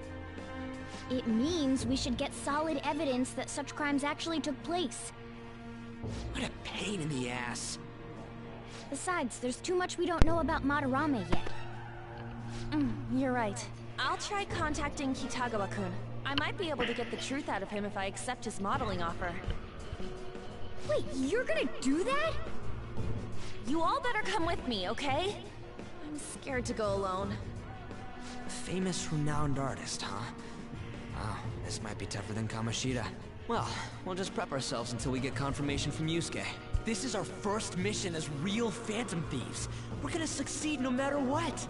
It means we should get solid evidence that such crimes actually took place. What a pain in the ass. Besides, there's too much we don't know about Madarame yet. You're right. I'll try contacting Kitagawa-kun. I might be able to get the truth out of him if I accept his modeling offer. Wait, you're gonna do that? You all better come with me, okay? I'm scared to go alone. Famous, renowned artist, huh? Oh, this might be tougher than Kamoshida. Well, we'll just prep ourselves until we get confirmation from Yusuke. This is our first mission as real Phantom Thieves. We're gonna succeed no matter what.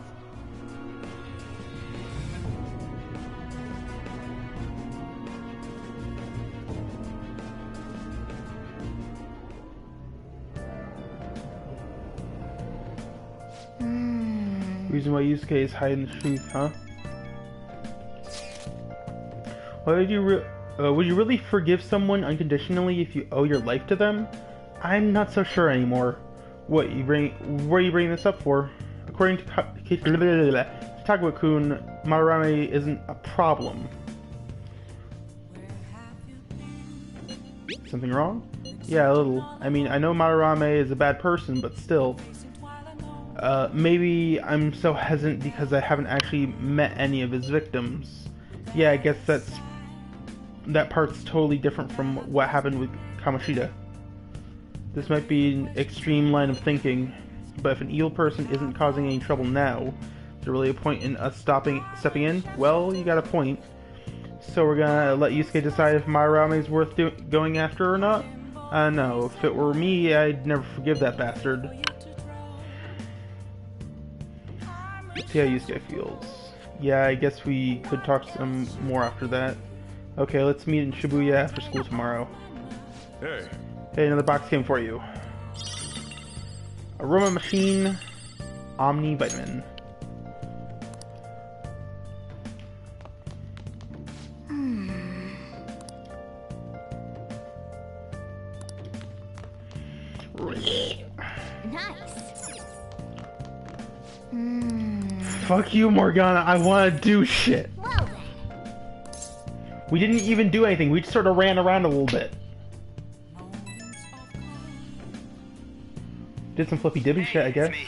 Reason why Yusuke is hiding the truth, huh? Would you really forgive someone unconditionally if you owe your life to them? I'm not so sure anymore. What are you bringing this up for? According to Kitagawa-kun, Madarame isn't a problem. Something wrong? Yeah, a little. I mean, I know Madarame is a bad person, but still. Maybe I'm so hesitant because I haven't actually met any of his victims. Yeah, I guess that part's totally different from what happened with Kamoshida. This might be an extreme line of thinking, but if an evil person isn't causing any trouble now, is there really a point in us stepping in? Well, you got a point. So we're gonna let Yusuke decide if Madarame's worth going after or not? I don't know. If it were me, I'd never forgive that bastard. Let's see how Yusuke feels. Yeah, I guess we could talk some more after that. Okay, let's meet in Shibuya after school tomorrow. Hey. Hey, another box came for you. Aroma Machine Omni Vitamin. Nice. Fuck you, Morgana. I want to do shit. Well then. We didn't even do anything. We just sort of ran around a little bit. Did some flippy dippy shit, I guess. It's me.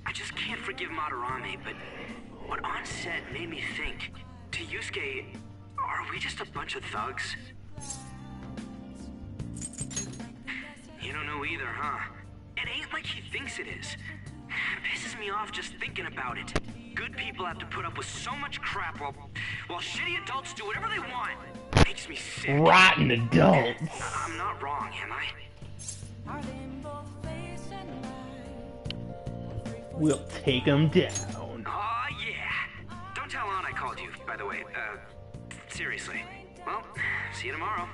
I just can't forgive Madarame, but what On said made me think. To Yusuke, are we just a bunch of thugs? You don't know either, huh? It ain't like he thinks it is. Pisses me off just thinking about it. Good people have to put up with so much crap while shitty adults do whatever they want. Makes me sick. Rotten adults. I'm not wrong, am I? We'll take him down. Aw, yeah. Don't tell On I called you, by the way. Seriously. Well, see you tomorrow.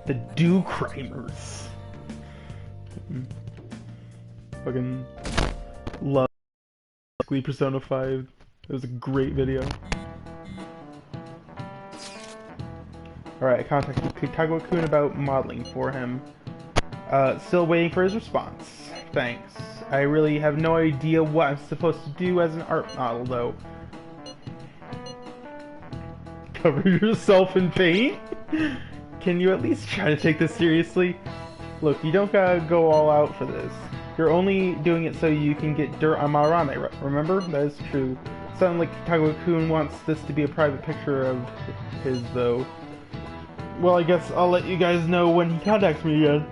The Do-Crimers. Fucking love Persona 5. It was a great video. Alright, I contacted Kitagawa-kun about modeling for him. Still waiting for his response. Thanks. I really have no idea what I'm supposed to do as an art model, though. Cover yourself in paint? Can you at least try to take this seriously? Look, you don't gotta go all out for this. You're only doing it so you can get dirt on Madarame, remember? That is true. Sounds like Kitagawa-kun wants this to be a private picture of his, though. Well, I guess I'll let you guys know when he contacts me again.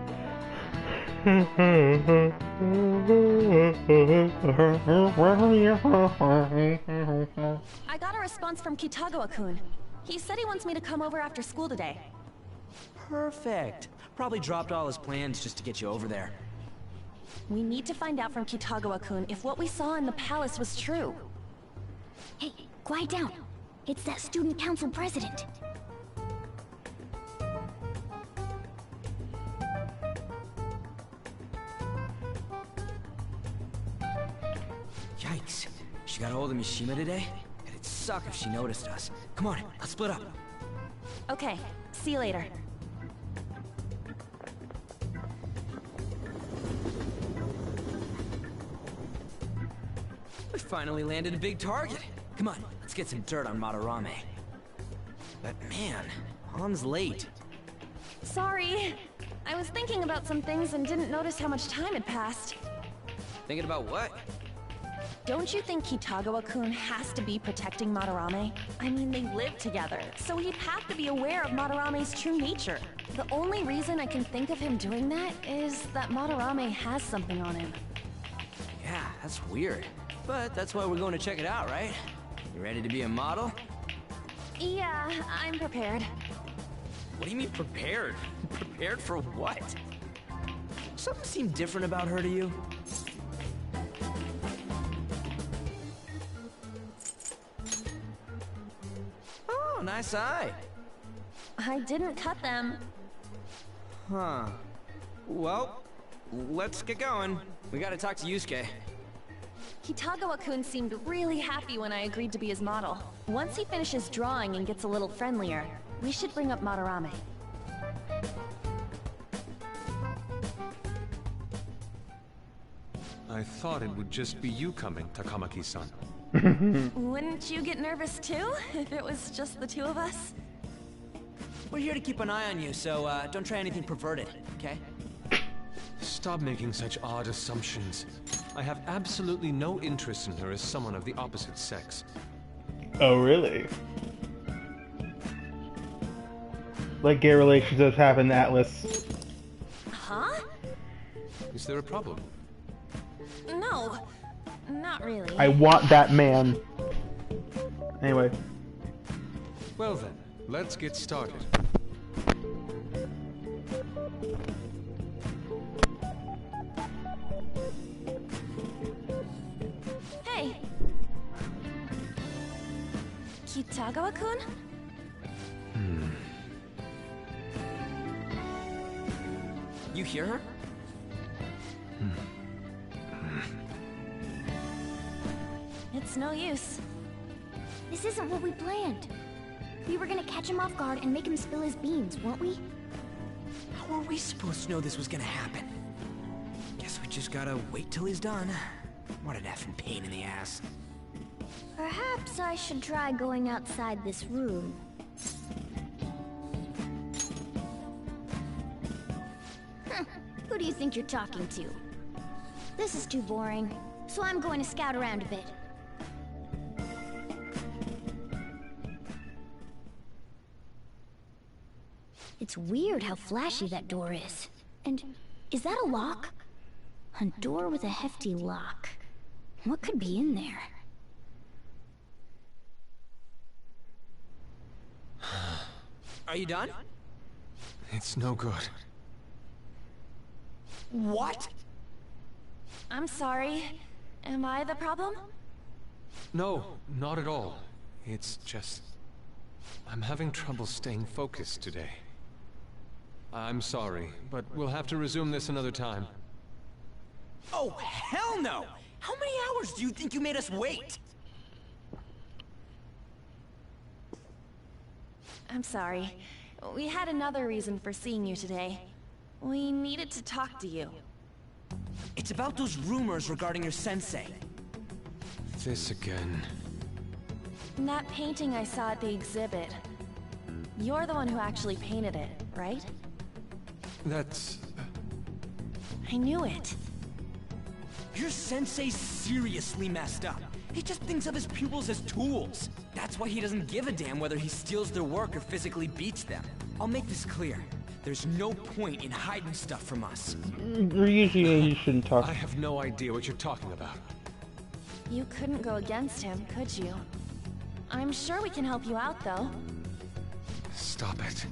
I got a response from Kitagawa-kun. He said he wants me to come over after school today. Perfect. Probably dropped all his plans just to get you over there. We need to find out from Kitagawa-kun if what we saw in the palace was true. Hey, quiet down. It's that student council president. Yikes. She got a hold of Mishima today? It'd suck if she noticed us. Come on, let's split up. Okay, see you later. We finally landed a big target. Come on, let's get some dirt on Madarame. But man, Han's late. Sorry. I was thinking about some things and didn't notice how much time had passed. Thinking about what? Don't you think Kitagawa-kun has to be protecting Madarame? I mean, they live together, so he'd have to be aware of Madarame's true nature. The only reason I can think of him doing that is that Madarame has something on him. Yeah, that's weird. But that's why we're going to check it out, right? You ready to be a model? Yeah, I'm prepared. What do you mean prepared? Prepared for what? Something seemed different about her to you? Oh, nice eye. I didn't cut them. Huh. Well, let's get going. We gotta talk to Yusuke. Kitagawa-kun seemed really happy when I agreed to be his model. Once he finishes drawing and gets a little friendlier, we should bring up Madarame. I thought it would just be you coming, Takamaki-san. Wouldn't you get nervous too, if it was just the two of us? We're here to keep an eye on you, so don't try anything perverted, okay? Stop making such odd assumptions. I have absolutely no interest in her as someone of the opposite sex. Oh, really? Like gay relationships happen in Atlas. Huh? Is there a problem? No, not really. I want that man. Anyway. Well then, let's get started. Hey! Kitagawa-kun? You hear her? It's no use. This isn't what we planned. We were gonna catch him off guard and make him spill his beans, weren't we? How were we supposed to know this was gonna happen? Guess we just gotta wait till he's done. What an effing pain in the ass. Perhaps I should try going outside this room. Who do you think you're talking to? This is too boring, so I'm going to scout around a bit. It's weird how flashy that door is. And is that a lock? A door with a hefty lock. What could be in there? Are you done? It's no good. What? I'm sorry. Am I the problem? No, not at all. It's just... I'm having trouble staying focused today. I'm sorry, but we'll have to resume this another time. Oh, hell no! How many hours do you think you made us wait? I'm sorry. We had another reason for seeing you today. We needed to talk to you. It's about those rumors regarding your sensei. This again. That painting I saw at the exhibit. You're the one who actually painted it, right? That's... I knew it. Your sensei's seriously messed up. He just thinks of his pupils as tools. That's why he doesn't give a damn whether he steals their work or physically beats them. I'll make this clear. There's no point in hiding stuff from us. Usually you shouldn't talk. I have no idea what you're talking about. You couldn't go against him, could you? I'm sure we can help you out, though. Stop it.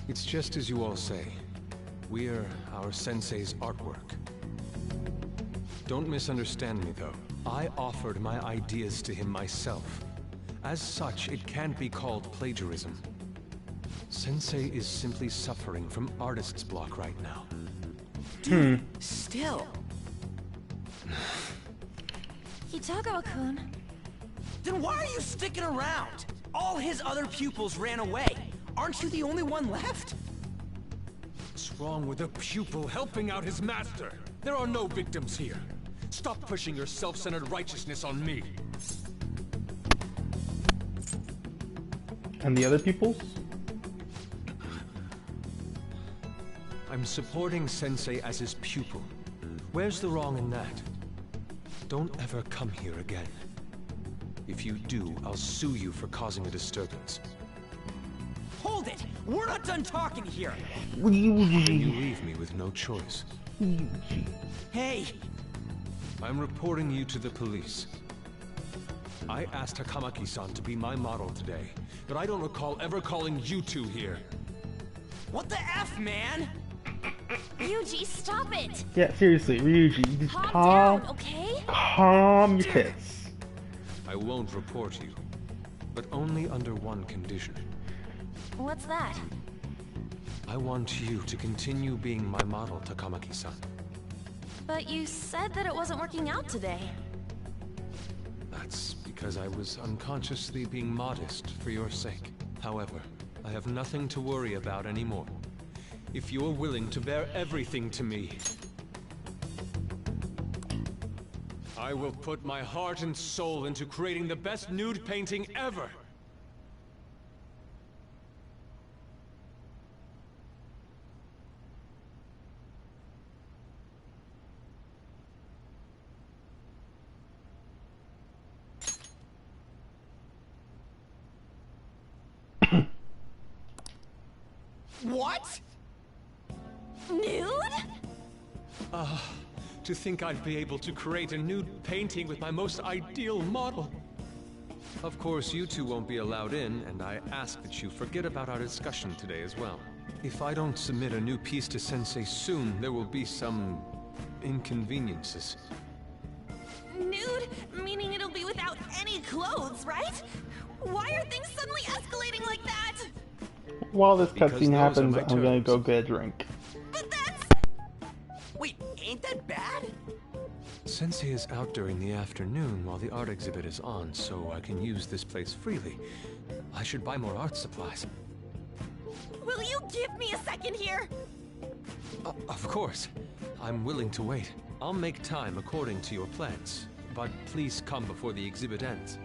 It's just as you all say. We're our sensei's artwork. Don't misunderstand me, though. I offered my ideas to him myself. As such, it can't be called plagiarism. Sensei is simply suffering from artist's block right now. Dude, still. Kitagawa-kun. Then why are you sticking around? All his other pupils ran away. Aren't you the only one left? What's wrong with a pupil helping out his master? There are no victims here. Stop pushing your self-centered righteousness on me. And the other peoples? I'm supporting Sensei as his pupil. Where's the wrong in that? Don't ever come here again. If you do, I'll sue you for causing a disturbance. Hold it! We're not done talking here! Then you leave me with no choice. Hey! I'm reporting you to the police. I asked Takamaki-san to be my model today, but I don't recall ever calling you two here. What the F, man? Yuji, stop it! Yeah, seriously, Ryuji, you just Calm down, okay? calm your tits. I won't report you, but only under one condition. What's that? I want you to continue being my model, Takamaki-san. But you said that it wasn't working out today. That's because I was unconsciously being modest for your sake. However, I have nothing to worry about anymore. If you're willing to bear everything to me, I will put my heart and soul into creating the best nude painting ever! What? Nude? To think I'd be able to create a nude painting with my most ideal model. Of course, you two won't be allowed in, and I ask that you forget about our discussion today as well. If I don't submit a new piece to Sensei soon, there will be some inconveniences. Nude? Meaning it'll be without any clothes, right? Why are things suddenly escalating like that? While this Because cutscene those happens, are I'm my gonna terms. go get a drink. But that's... Wait, ain't that bad? Sensei is out during the afternoon while the art exhibit is on, so I can use this place freely. I should buy more art supplies. Will you give me a second here? Of course. I'm willing to wait. I'll make time according to your plans. But please come before the exhibit ends.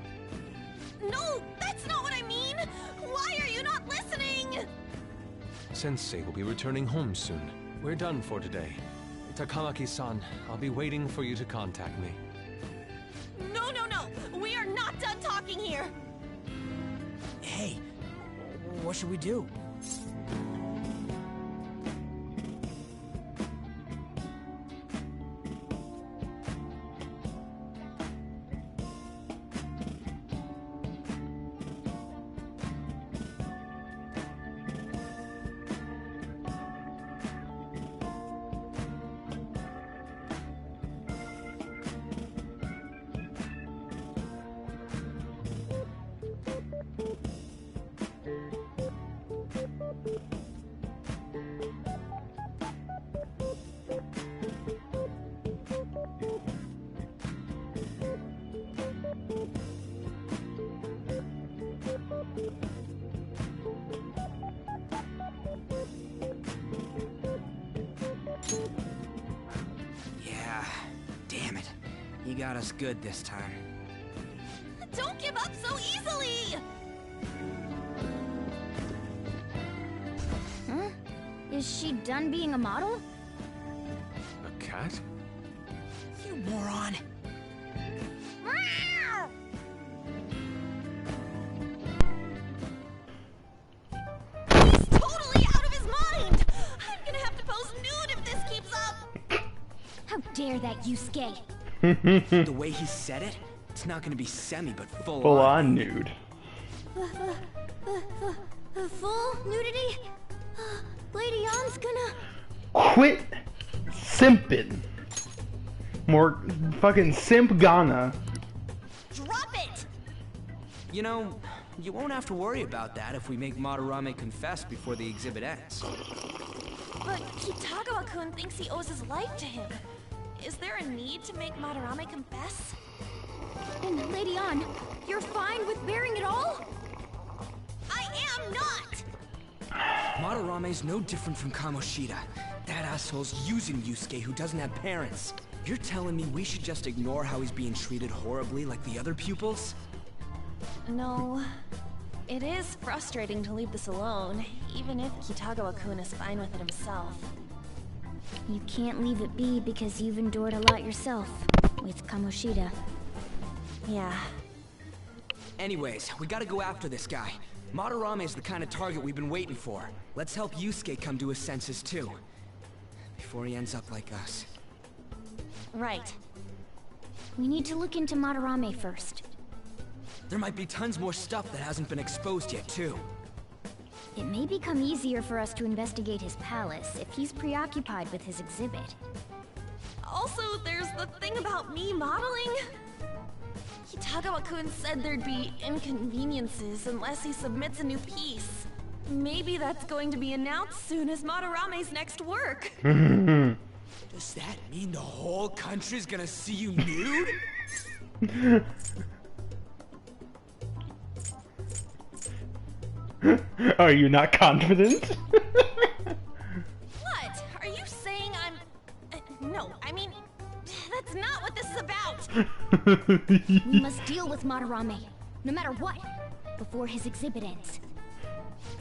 No, that's not what I mean! Why are you not listening? Sensei will be returning home soon. We're done for today. Takamaki-san, I'll be waiting for you to contact me. No, no, no! We are not done talking here! Hey, what should we do? Yeah, damn it. You got us good this time. Don't give up so easily! Huh? Is she done being a model? A cat? You moron. He's totally out of his mind! I'm gonna have to pose nude if this keeps up! How dare that Yusuke? The way he said it, it's not gonna be semi, but full Full on. on nude. Full nudity? Lady Ann's gonna... Quit simping. More fucking simp Ghana. Drop it! You know, you won't have to worry about that if we make Madarame confess before the exhibit ends. But Kitagawa-kun thinks he owes his life to him. Is there a need to make Madarame confess? And Lady Ann, you're fine with bearing it all? I am not! Madarame's no different from Kamoshida. That asshole's using Yusuke who doesn't have parents. You're telling me we should just ignore how he's being treated horribly like the other pupils? No. It is frustrating to leave this alone, even if Kitagawa-kun is fine with it himself. You can't leave it be because you've endured a lot yourself with Kamoshida. Yeah. Anyways, we gotta go after this guy. Madarame's the kind of target we've been waiting for. Let's help Yusuke come to his senses too. Before he ends up like us. Right. We need to look into Madarame first. There might be tons more stuff that hasn't been exposed yet too. It may become easier for us to investigate his palace if he's preoccupied with his exhibit. Also, there's the thing about me modeling. Kitagawa-kun said there'd be inconveniences unless he submits a new piece. Maybe that's going to be announced soon as Madarame's next work. Does that mean the whole country's gonna see you nude? Are you not confident? What? Are you saying I'm... no, I mean, that's not what this is about. We must deal with Madarame, no matter what, before his exhibit ends.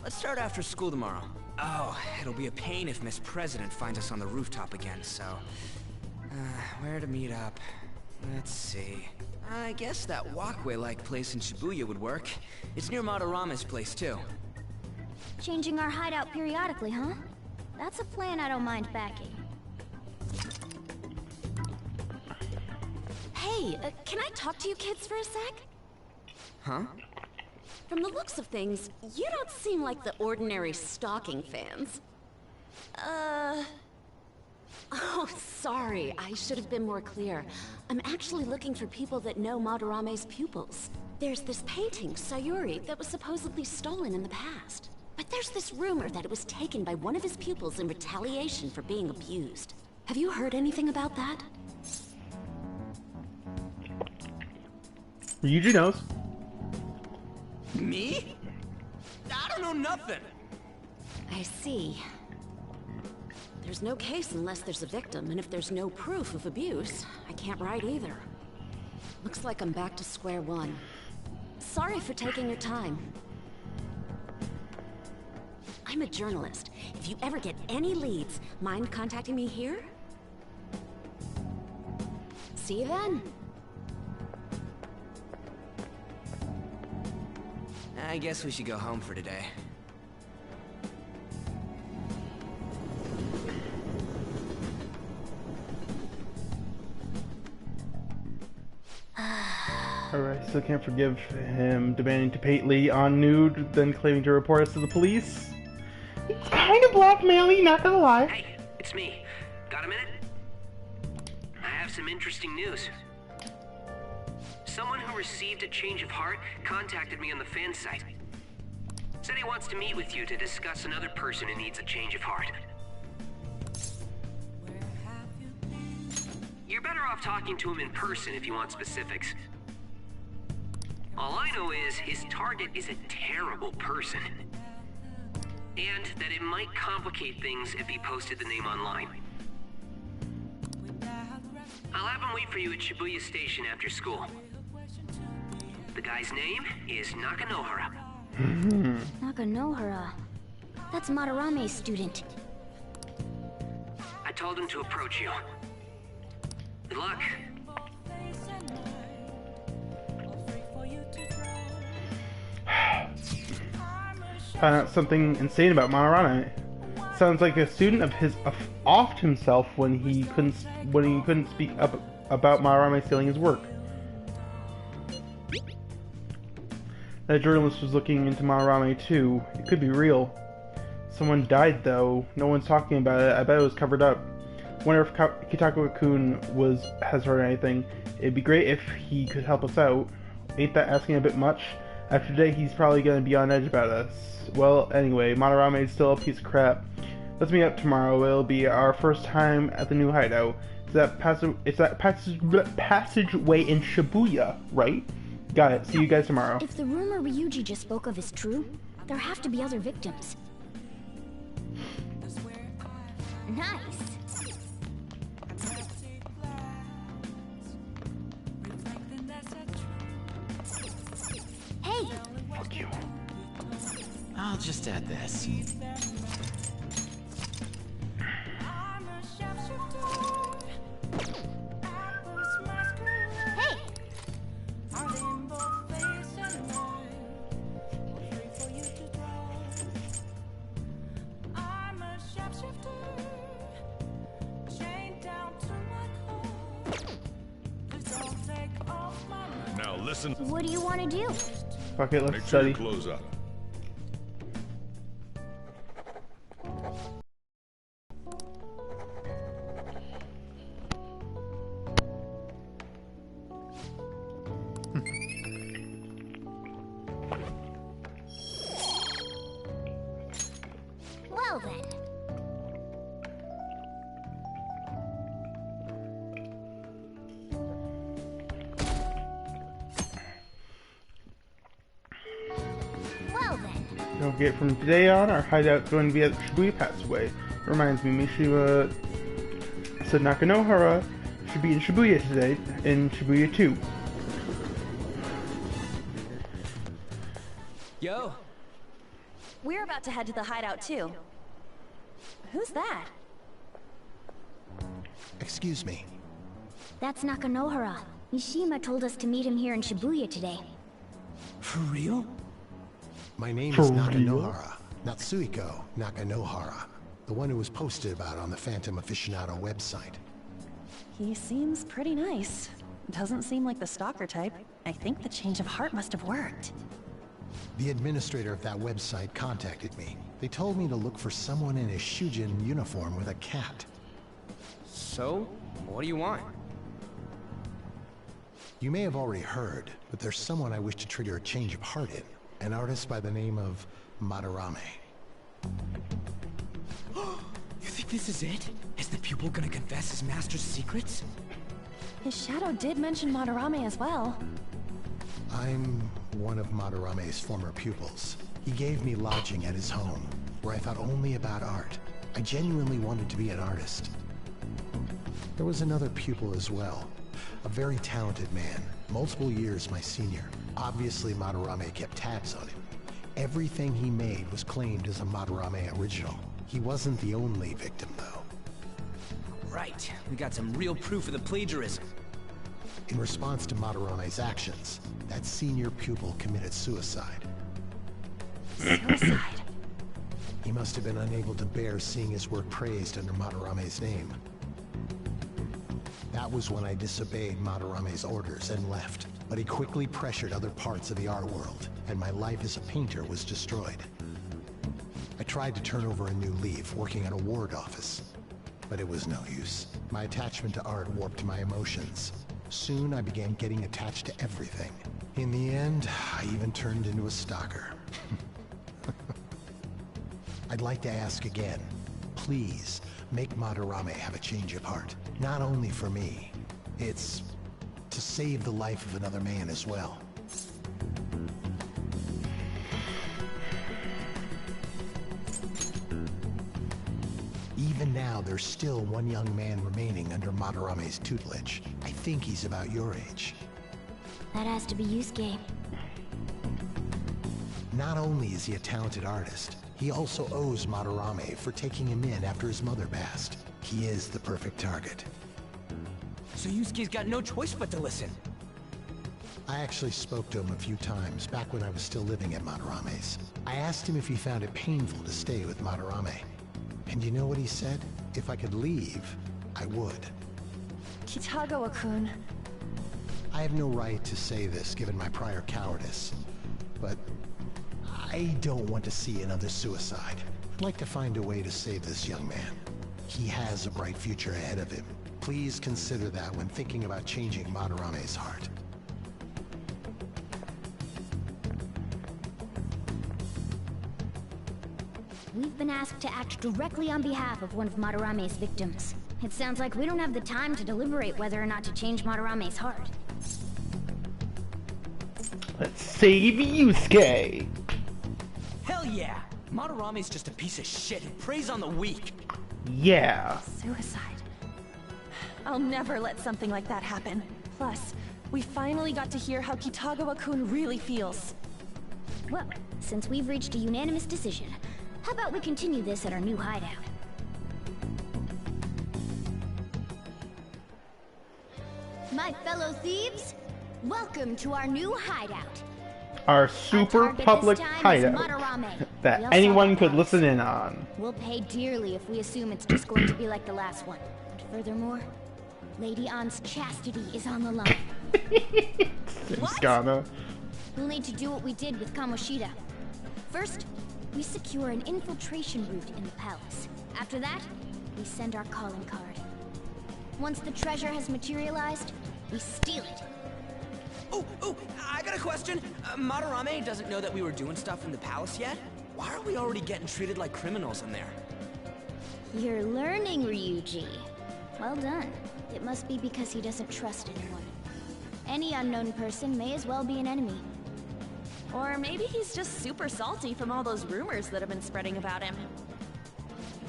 Let's start after school tomorrow. Oh, it'll be a pain if Miss President finds us on the rooftop again, so... where to meet up? Let's see... I guess that walkway-like place in Shibuya would work. It's near Madarame's place, too. Changing our hideout periodically, huh? That's a plan I don't mind backing. Hey, can I talk to you kids for a sec? Huh? From the looks of things, you don't seem like the ordinary stalking fans. Oh, sorry. I should have been more clear. I'm actually looking for people that know Madarame's pupils. There's this painting, Sayuri, that was supposedly stolen in the past. But there's this rumor that it was taken by one of his pupils in retaliation for being abused. Have you heard anything about that? Yuji knows. Me? I don't know nothing. I see. There's no case unless there's a victim, and if there's no proof of abuse, I can't write either. Looks like I'm back to square one. Sorry for taking your time. I'm a journalist. If you ever get any leads, mind contacting me here? See you then. I guess we should go home for today. Alright, still can't forgive him demanding to paint Lady on nude, then claiming to report us to the police. It's kind of blackmailing, not gonna lie. Hey, it's me. Got a minute? I have some interesting news. Someone who received a change of heart contacted me on the fan site. Said he wants to meet with you to discuss another person who needs a change of heart. You're better off talking to him in person if you want specifics. All I know is his target is a terrible person. And that it might complicate things if he posted the name online. I'll have him wait for you at Shibuya Station after school. The guy's name is Nakanohara. Nakanohara. That's Madarame's student. I told him to approach you. Good luck. Found out something insane about Madarame. Sounds like a student of his offed himself when he couldn't speak up about Madarame stealing his work. That journalist was looking into Madarame too. It could be real. Someone died though. No one's talking about it. I bet it was covered up. Wonder if Kitako-kun has heard anything. It'd be great if he could help us out. Ain't that asking a bit much? After today, he's probably gonna be on edge about us. Well, anyway, Madarame is still a piece of crap. Let's meet up tomorrow. It'll be our first time at the new hideout. It's that passageway in Shibuya, right? Got it. See you guys tomorrow. If the rumor Ryuji just spoke of is true, there have to be other victims. Nice. Hey! Fuck you. I'll just add this. Hey! Now listen. What do you want to do? Fuck it, let's Make sure study. your clothes up. forget, from today on, our hideout's going to be at Shibuya Passway. Reminds me, Mishima said Nakanohara should be in Shibuya today, in Shibuya 2. Yo! We're about to head to the hideout too. Who's that? Excuse me. That's Nakanohara. Mishima told us to meet him here in Shibuya today. For real? My name is Nakanohara. Natsuhiko Nakanohara. The one who was posted about on the Phantom Aficionado website. He seems pretty nice. Doesn't seem like the stalker type. I think the change of heart must have worked. The administrator of that website contacted me. They told me to look for someone in a Shujin uniform with a cat. So, what do you want? You may have already heard, but there's someone I wish to trigger a change of heart in. An artist by the name of Madarame. You think this is it? Is the pupil gonna confess his master's secrets? His shadow did mention Madarame as well. I'm one of Madarame's former pupils. He gave me lodging at his home, where I thought only about art. I genuinely wanted to be an artist. There was another pupil as well. A very talented man, multiple years my senior. Obviously Madarame kept tabs on him. Everything he made was claimed as a Madarame original. He wasn't the only victim, though. Right, we got some real proof of the plagiarism. In response to Madarame's actions, that senior pupil committed suicide. Suicide? He must have been unable to bear seeing his work praised under Madarame's name. That was when I disobeyed Madarame's orders and left. But he quickly pressured other parts of the art world, and my life as a painter was destroyed. I tried to turn over a new leaf, working at a ward office. But it was no use. My attachment to art warped my emotions. Soon I began getting attached to everything. In the end, I even turned into a stalker. I'd like to ask again. Please, make Madarame have a change of heart. Not only for me. It's to save the life of another man as well. Even now, there's still one young man remaining under Madarame's tutelage. I think he's about your age. That has to be Yusuke. Not only is he a talented artist, he also owes Madarame for taking him in after his mother passed. He is the perfect target. So Yusuke's got no choice but to listen. I actually spoke to him a few times back when I was still living at Madarame's. I asked him if he found it painful to stay with Madarame. And you know what he said? If I could leave, I would. Kitagawa-kun. I have no right to say this given my prior cowardice, but I don't want to see another suicide. I'd like to find a way to save this young man. He has a bright future ahead of him. Please consider that when thinking about changing Madarame's heart. We've been asked to act directly on behalf of one of Madarame's victims. It sounds like we don't have the time to deliberate whether or not to change Madarame's heart. Let's save Yusuke! Hell yeah! Madarame's just a piece of shit who preys on the weak. Yeah. Suicide. I'll never let something like that happen. Plus, we finally got to hear how Kitagawa-kun really feels. Well, since we've reached a unanimous decision, how about we continue this at our new hideout? My fellow thieves, welcome to our new hideout. Our super public hideout that anyone could listen in on. We'll pay dearly if we assume it's just going to be like the last one. And furthermore, Lady Ann's chastity is on the line. What? We'll need to do what we did with Kamoshida. First, we secure an infiltration route in the palace. After that, we send our calling card. Once the treasure has materialized, we steal it. Oh, I got a question. Madarame doesn't know that we were doing stuff in the palace yet? Why are we already getting treated like criminals in there? You're learning, Ryuji. Well done. It must be because he doesn't trust anyone. Any unknown person may as well be an enemy. Or maybe he's just super salty from all those rumors that have been spreading about him.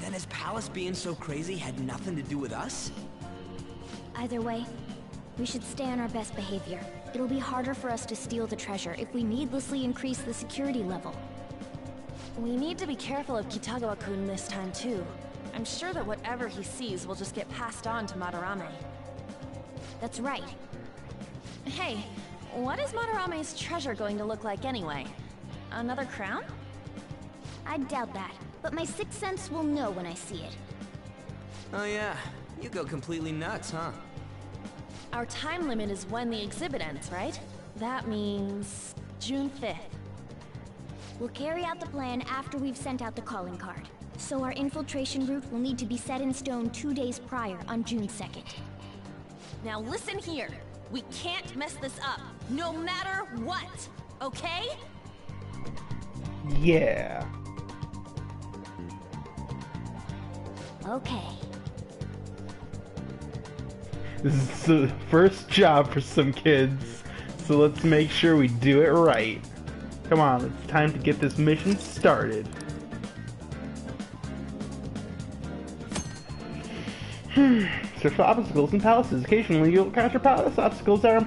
Then his palace being so crazy had nothing to do with us? Either way, we should stay on our best behavior. It'll be harder for us to steal the treasure if we needlessly increase the security level. We need to be careful of Kitagawa-kun this time too. I'm sure that whatever he sees will just get passed on to Madarame. That's right. Hey, what is Madarame's treasure going to look like anyway? Another crown? I doubt that, but my sixth sense will know when I see it. Oh yeah, you go completely nuts, huh? Our time limit is when the exhibit ends, right? That means June 5th. We'll carry out the plan after we've sent out the calling card. So our infiltration route will need to be set in stone 2 days prior on June 2nd. Now listen here. We can't mess this up, no matter what, okay? Yeah. Okay. This is the first job for some kids, so let's make sure we do it right. Come on, it's time to get this mission started. Search for obstacles in palaces. Occasionally, you'll encounter palace obstacles that are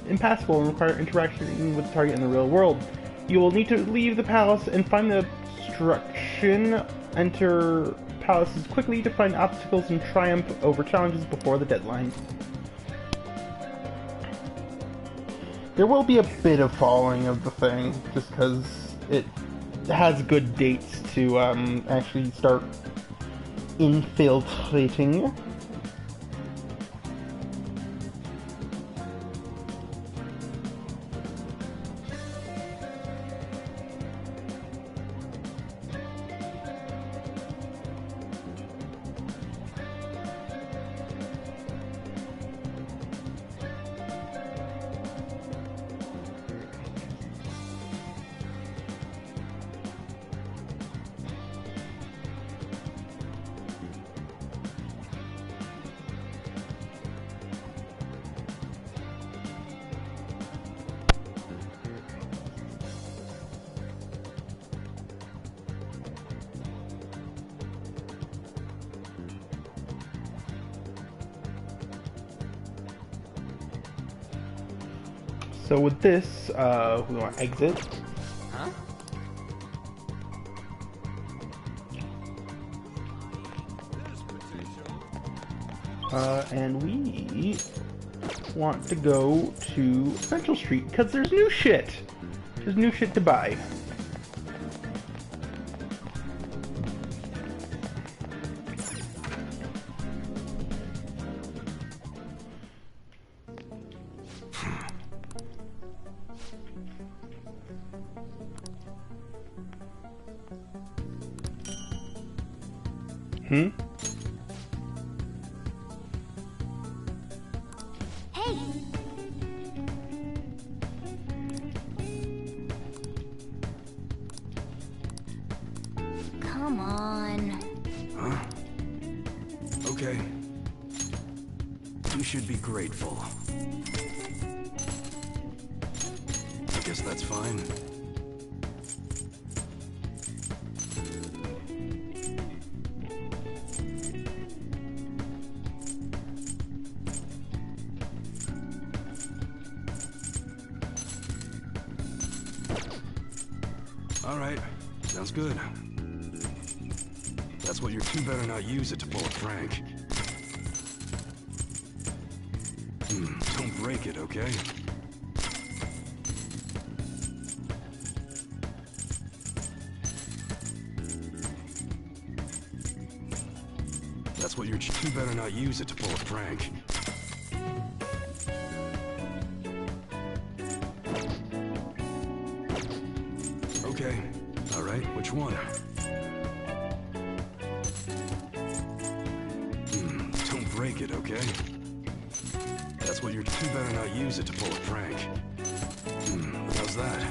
impassable and require interaction with the target in the real world. You will need to leave the palace and find the obstruction. Enter palaces quickly to find obstacles and triumph over challenges before the deadline. There will be a bit of following of the thing, just because it has good dates to actually start infiltrating. So with this, we want to exit. Huh? And we want to go to Central Street because there's new shit. There's new shit to buy. Hmm? Hey! Come on. Huh? Okay. You should be grateful. I guess that's fine. All right, sounds good. That's what you two better not use it to pull a prank. Don't break it, okay? That's what you two better not use it to pull a prank. Okay. All right, which one? Don't break it, okay? That's what you two better not use it to pull a prank. How's that?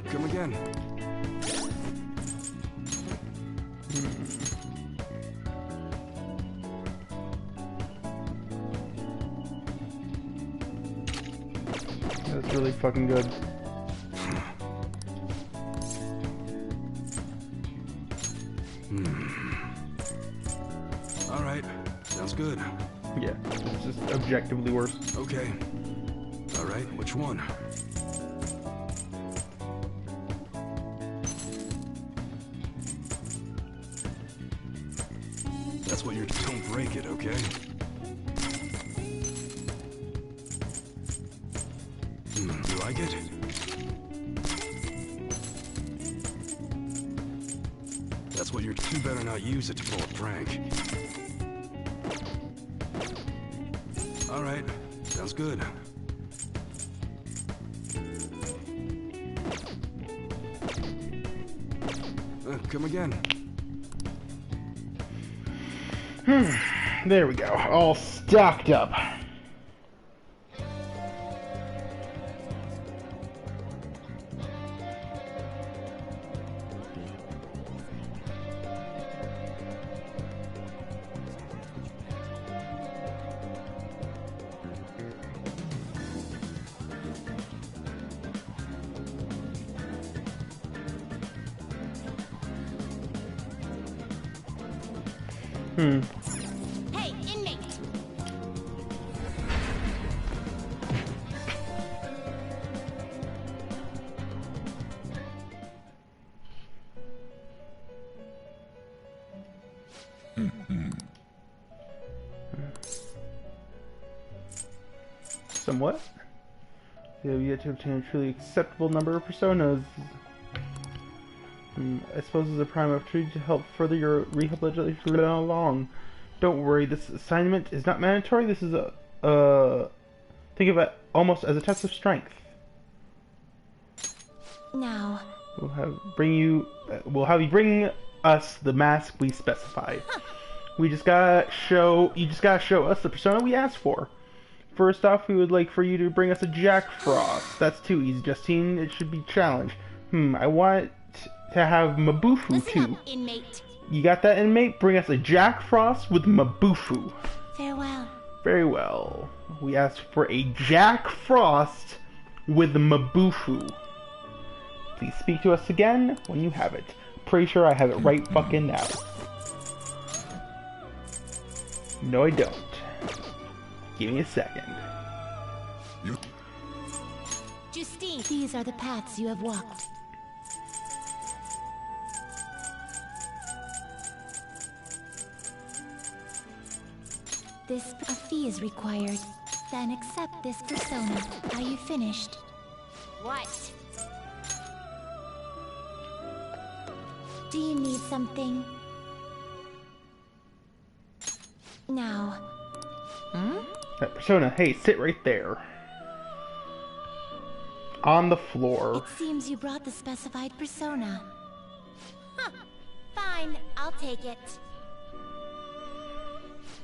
Come again. really fucking good. All right, sounds good. Yeah, it's just objectively worse. Okay. All right, which one? That's what you're... Don't break it, okay? You like it? That's what you're... You better not use it to pull a prank. All right, sounds good. Come again. There we go, all stocked up. Hey, inmate! Somewhat. You have yet to obtain a truly acceptable number of personas. I suppose it's a prime opportunity to help further your rehabilitation along. Don't worry, this assignment is not mandatory. This is think of it almost as a test of strength. Now, We'll have you bring us the mask we specified. You just gotta show us the persona we asked for. First off, we would like for you to bring us a Jack Frost. That's too easy, Justine. It should be challenged. I want to have Mabufu too. Listen up, inmate. You got that, inmate? Bring us a Jack Frost with Mabufu. farewell. Very well. We asked for a Jack Frost with Mabufu. Please speak to us again when you have it. Pretty sure I have it right fucking now. No, I don't. Give me a second. Justine! These are the paths you have walked. A fee is required. Then accept this persona. Are you finished? What? Do you need something? Now. That persona, hey, sit right there. On the floor. It seems you brought the specified persona. Huh. Fine, I'll take it.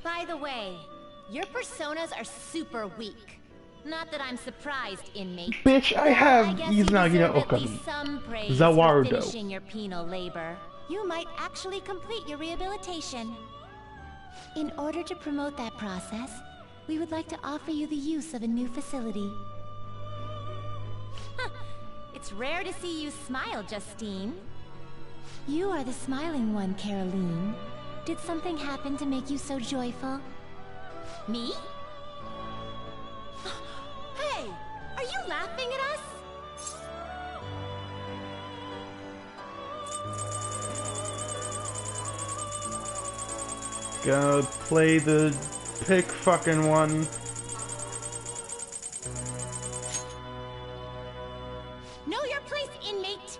By the way, your personas are super weak. Not that I'm surprised, inmate. Bitch, I have Izanagi no at least Okami. some praise Zawarudo. for finishing your penal labor. You might actually complete your rehabilitation. In order to promote that process, we would like to offer you the use of a new facility. It's rare to see you smile, Justine. You are the smiling one, Caroline. Did something happen to make you so joyful? Me? Hey! Are you laughing at us? Gonna play the pick fucking one. Know your place, inmate!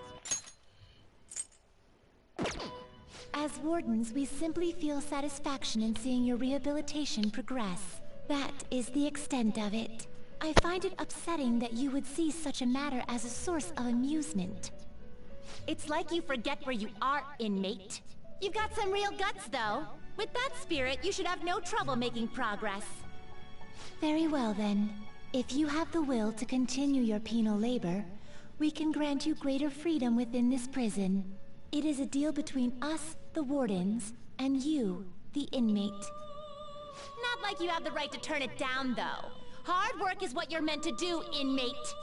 As wardens, we simply feel satisfaction in seeing your rehabilitation progress. That is the extent of it. I find it upsetting that you would see such a matter as a source of amusement. It's like you forget where you are, inmate. You've got some real guts, though. With that spirit, you should have no trouble making progress. Very well, then. If you have the will to continue your penal labor, we can grant you greater freedom within this prison. It is a deal between us, the wardens, and you, the inmate. Not like you have the right to turn it down, though. Hard work is what you're meant to do, inmate.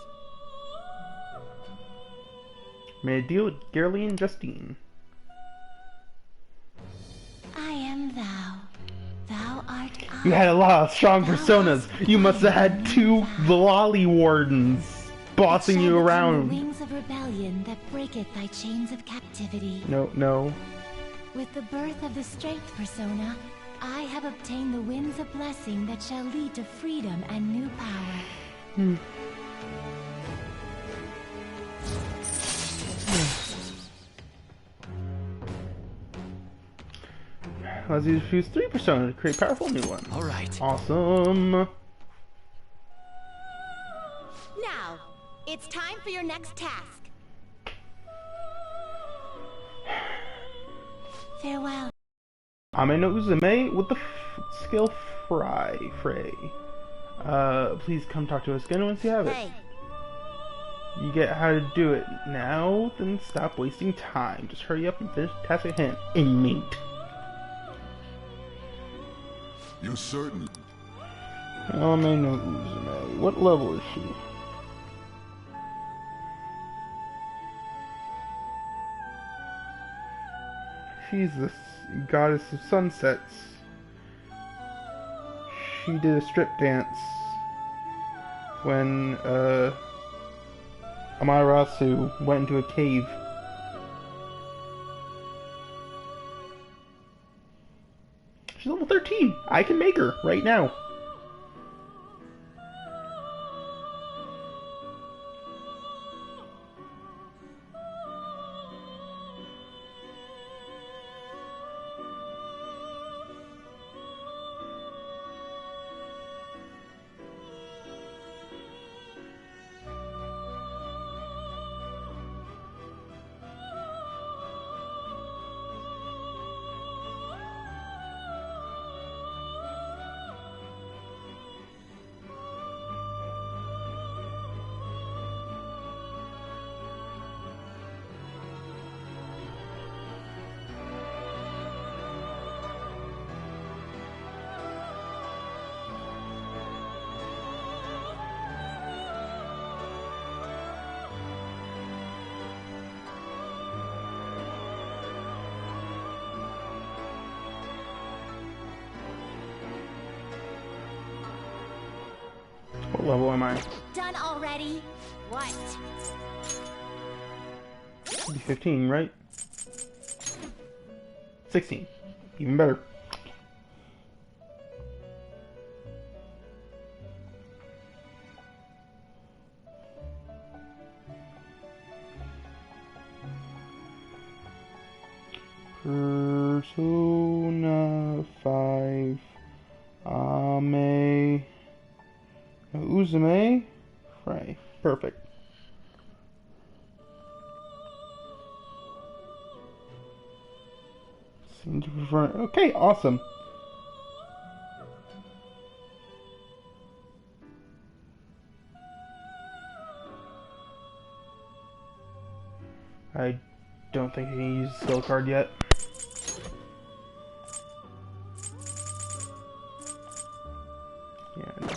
Made a deal with Gerlie and Justine. I am thou. Thou art I. You had a lot of strong personas. You must have had two lolly wardens bossing you around. The wings of rebellion that breaketh thy chains of captivity. No. With the birth of the strength persona, I have obtained the winds of blessing that shall lead to freedom and new power. Let's use Fuse 3 persona to create powerful new ones. Alright. Awesome. Now, it's time for your next task. Farewell. Ame no Uzume with the skill Frey. Please come talk to us again once you have it. Hey. You get how to do it now, then stop wasting time. Just hurry up and finish the task at hand. Inmate. You're certain? Ame no Uzume. What level is she? She's the goddess of sunsets. She did a strip dance when Amaterasu went into a cave. She's level 13. I can make her right now. What level am I? Done already? What? 15, right? 16. Even better. Persona 5 Ame Uzume Frey. Perfect. Seem to prefer. Okay, awesome. I don't think I can use the skill card yet. Yeah. No.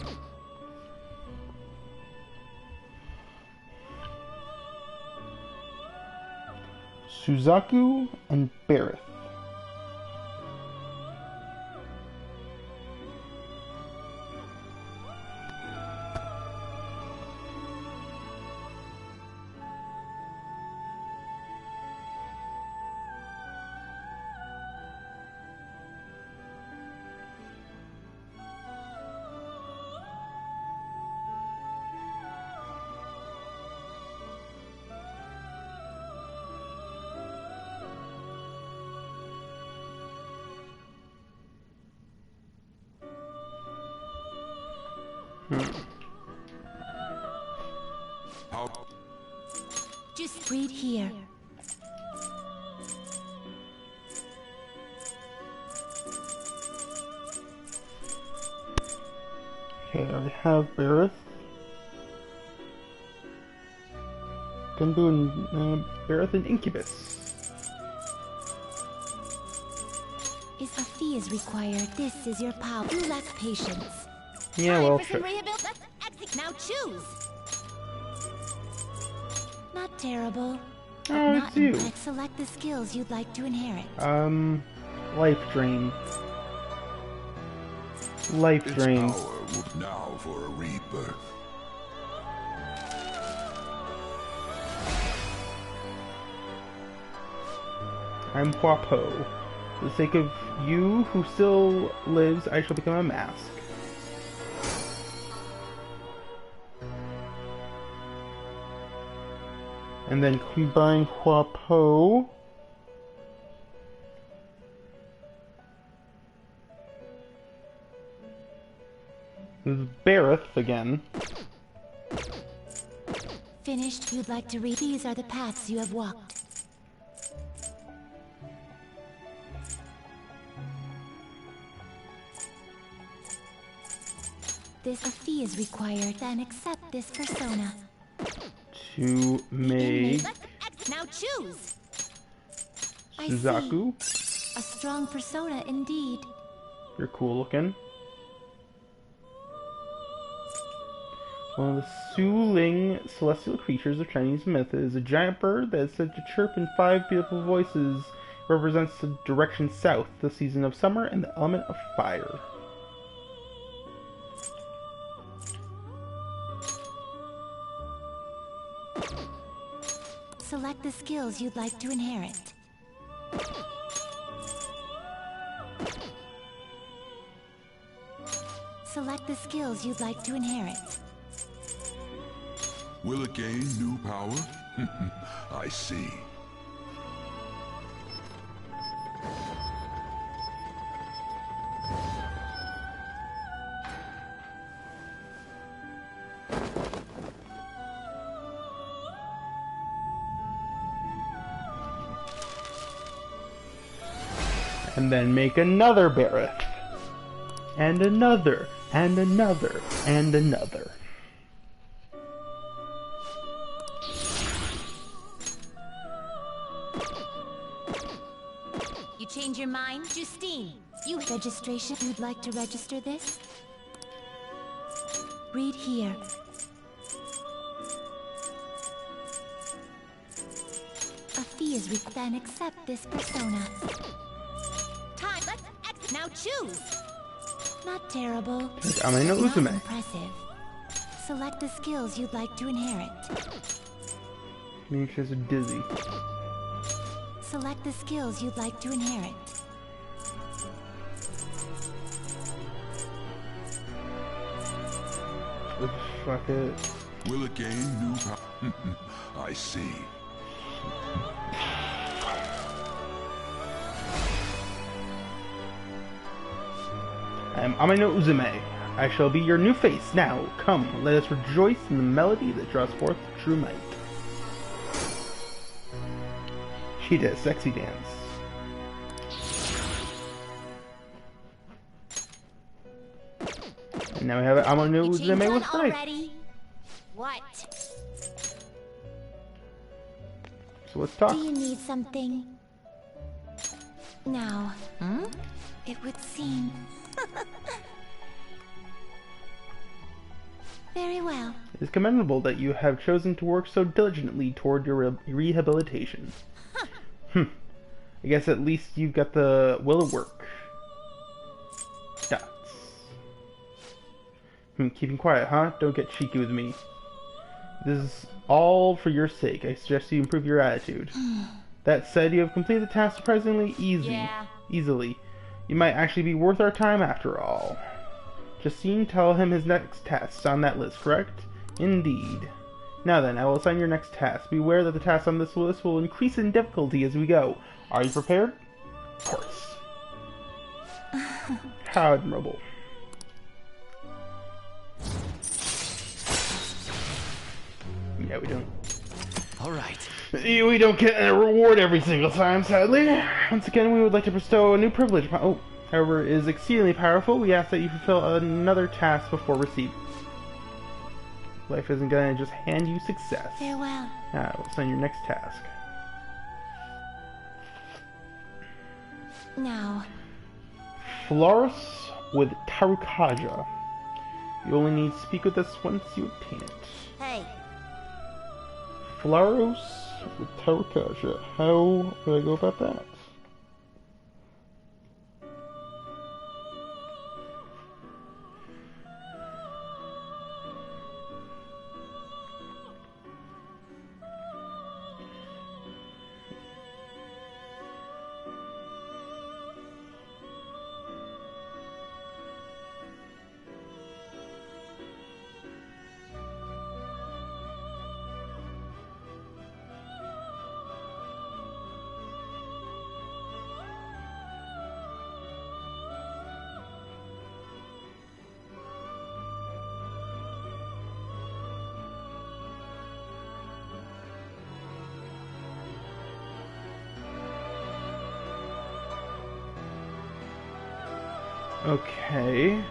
Suzaku and Barrett. Just breathe here. Okay, I have Barrett, Gunbu, and Barrett and Incubus. If a fee is required, this is your power. You lack patience. Yeah, well, Time for some rehabil- Let's execute. Now choose. Not terrible. Oh, it's you. Select the skills you'd like to inherit. Life Drain. Life Drain. Its power would now for a rebirth. I'm Huapo. For the sake of you who still lives, I shall become a mask. And then combine Huapo with Bareth again. Finished, you'd like to read. These are the paths you have walked. This fee is required, then accept this persona. To make Now choose! Suzaku. A strong persona indeed. You're cool looking. One of the Suling celestial creatures of Chinese myth is a giant bird that is said to chirp in 5 beautiful voices. It represents the direction south, the season of summer, and the element of fire. Select the skills you'd like to inherit. Select the skills you'd like to inherit. Will it gain new power? I see. And then make another Bareth. And another, and another, and another. You change your mind, Justine? You registration? You'd like to register this? Read here. A fee is required. Then accept this persona. Time. Let's now choose. Not terrible. I'm in Not Uzume. impressive. Select the skills you'd like to inherit. Maybe she's dizzy. Select the skills you'd like to inherit. Fuck it. Will it gain new power? I see. I am Amino Uzume. I shall be your new face. Now, come, let us rejoice in the melody that draws forth true might. She did a sexy dance. And now we have Amino Uzume with Fright. Already? What? So let's talk. Do you need something? Now, it would seem. Very well. It is commendable that you have chosen to work so diligently toward your rehabilitation. I guess at least you've got the will to work. Dots. Keeping quiet, huh? Don't get cheeky with me. This is all for your sake. I suggest you improve your attitude. That said, you have completed the task surprisingly easily. You might actually be worth our time after all. Justine, tell him his next task on that list, correct? Indeed. Now then, I will assign your next task. Beware that the tasks on this list will increase in difficulty as we go. Are you prepared? Of course. How admirable. Yeah, we don't. Alright. We don't get a reward every single time, sadly. Once again, we would like to bestow a new privilege upon... however, it is exceedingly powerful. We ask that you fulfill another task before receiving. Life isn't gonna just hand you success. Farewell. I will send your next task. Now. Florus with Tarukaja. You only need to speak with us once you obtain it. Hey. Florus with Terracotta. How would I go about that? Okay.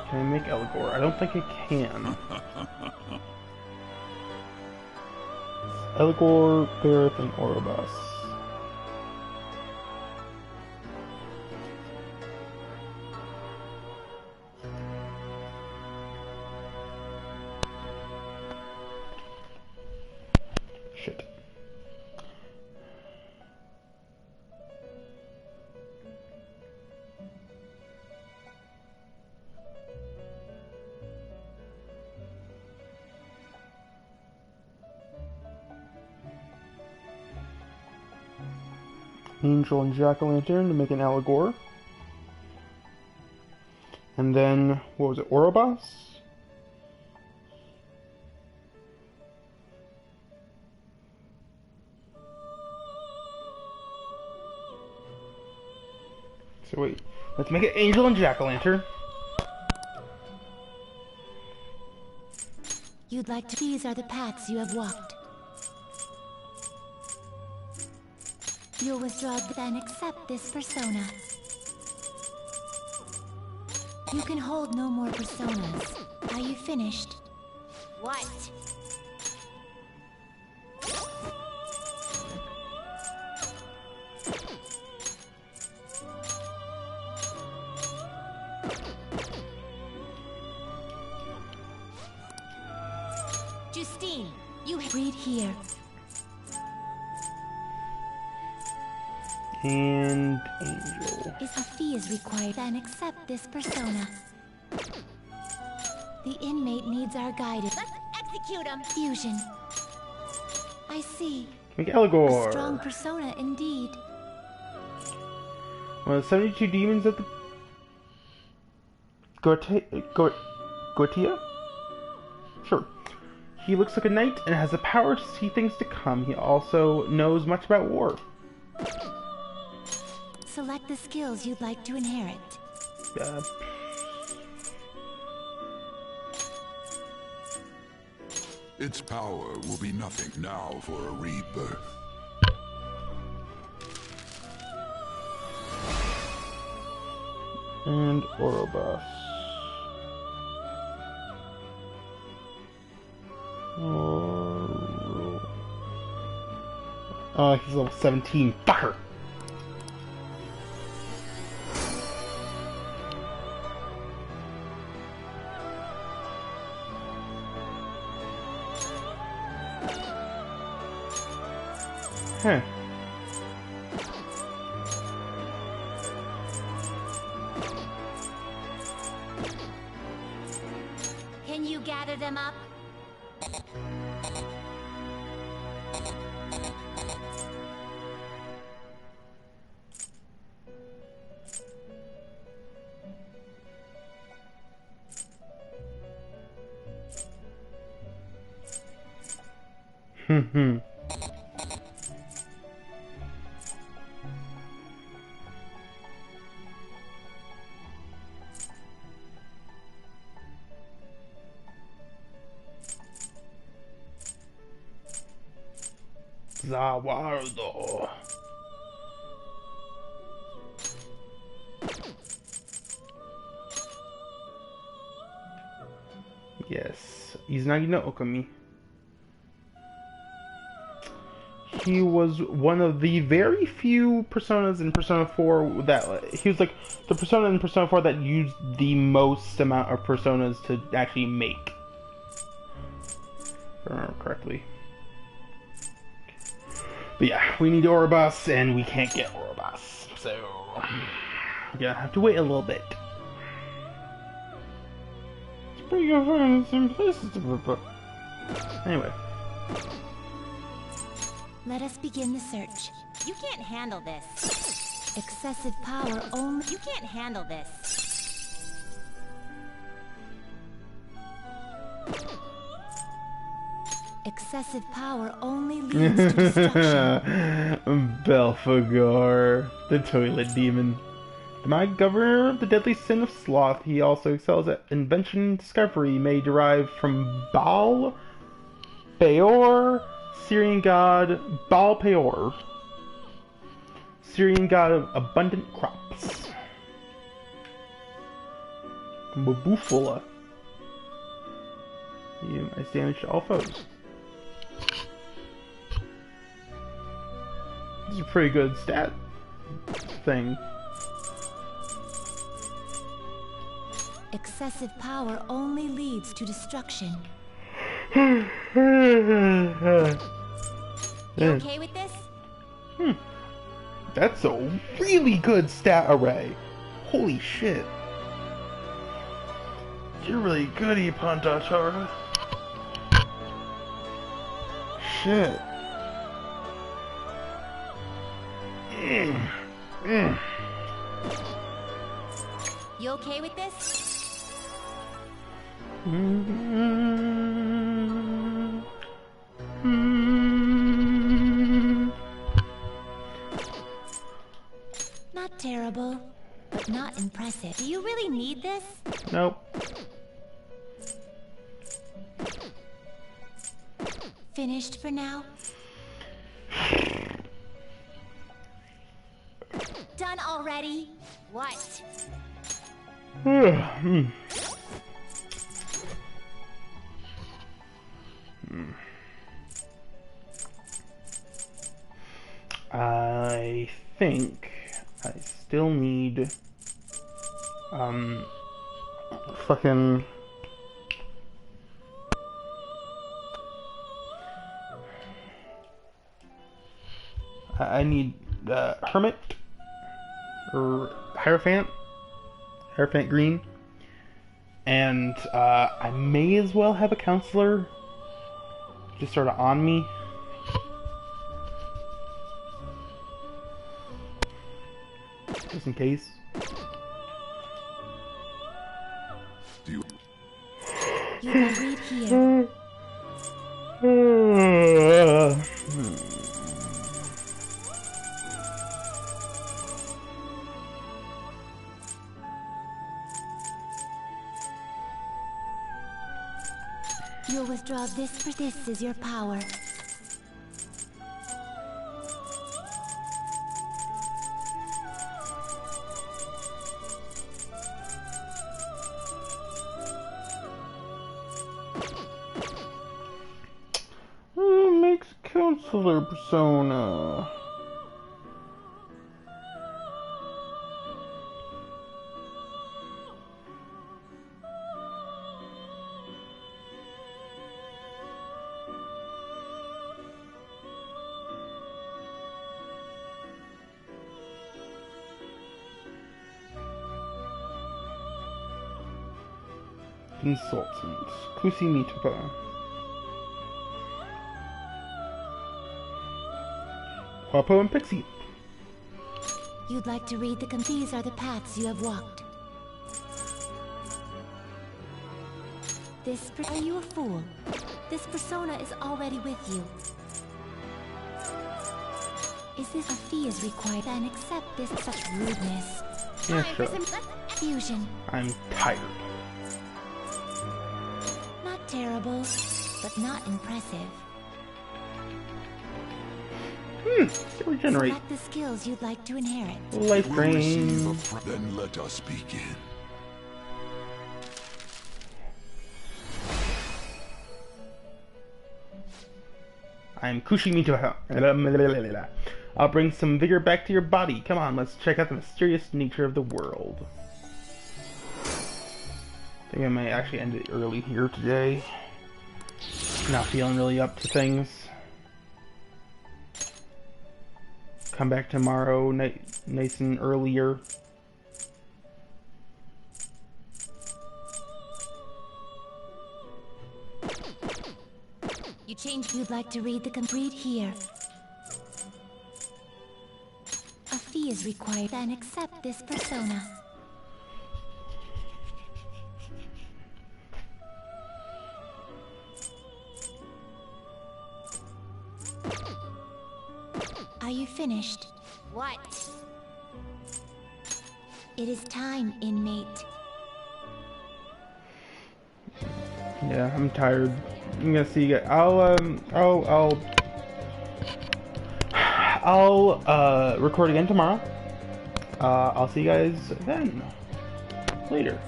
Can I make Elgor? I don't think I can. Elgor, Bareth, and Orobas. Shit. Angel and Jack-o'-lantern to make an Elgor. And then, what was it, Orobas? So wait, let's make it Angel and Jack-o'-lantern. You'd like to... These are the paths you have walked. You'll withdraw, then accept this persona. You can hold no more personas. Are you finished? What? Justine, you read here. And Angel. If a fee is required, then accept this persona. The inmate needs our guidance. Let's execute him! Fusion. I see. Make Elgor. A strong persona indeed. One of the 72 demons at the Gortia? Sure. He looks like a knight and has the power to see things to come. He also knows much about war. Select the skills you'd like to inherit. Its power will be nothing now for a rebirth. And Orobas. He's level 17. Fucker! Huh. Can you gather them up? Zawardo. Yes, Izanagi no Okami. He was one of the very few personas in Persona 4 that he was like the persona in Persona 4 that used the most amount of personas to actually make. If I remember correctly. But yeah, we need Ouroboros, and we can't get Ouroboros. So, yeah, I have to wait a little bit. It's pretty good fun. Some places to put. Anyway. Let us begin the search. You can't handle this. Excessive power only. You can't handle this. Excessive power only leads to destruction. Belphegor, the toilet demon. The governor of the deadly sin of sloth, he also excels at invention and discovery may derive from Baal Peor, Syrian god Baal Peor, Syrian god of abundant crops. Mabufula. You might damage to all foes. This is a pretty good stat thing. Excessive power only leads to destruction. You okay with this? That's a really good stat array. Holy shit. You're really good, Ipantatara. Shit. You okay with this? Not terrible, but not impressive. Do you really need this? Nope. Finished for now? Done already? What? I think I still need fucking I need Hermit or Hierophant Green, and I may as well have a counselor just sort of on me. Just in case. You can read here. You'll withdraw this for this is your power. Who makes counselor persona? Consultant. Kusimitapa. Guapo and Pixie. You'd like to read these are the paths you have walked. Are you a fool? This persona is already with you. Is this a fee is required and accept this such rudeness? Yeah, sure. Fusion. I'm tired. Not terrible, but not impressive. Regenerate. Select the skills you'd like to inherit. Life drain. Then let us begin. I'm Kushimito. I'll bring some vigor back to your body. Come on, let's check out the mysterious nature of the world. I think I might actually end it early here today. Not feeling really up to things. come back tomorrow, nice and earlier. You change. You'd like to read the complete here. A fee is required, then accept this persona. Are you finished? What? It is time, inmate. Yeah, I'm tired. I'm gonna see you guys. I'll record again tomorrow. I'll see you guys then. Later.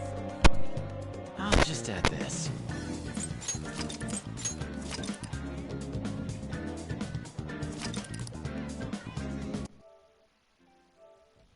I'll just add this.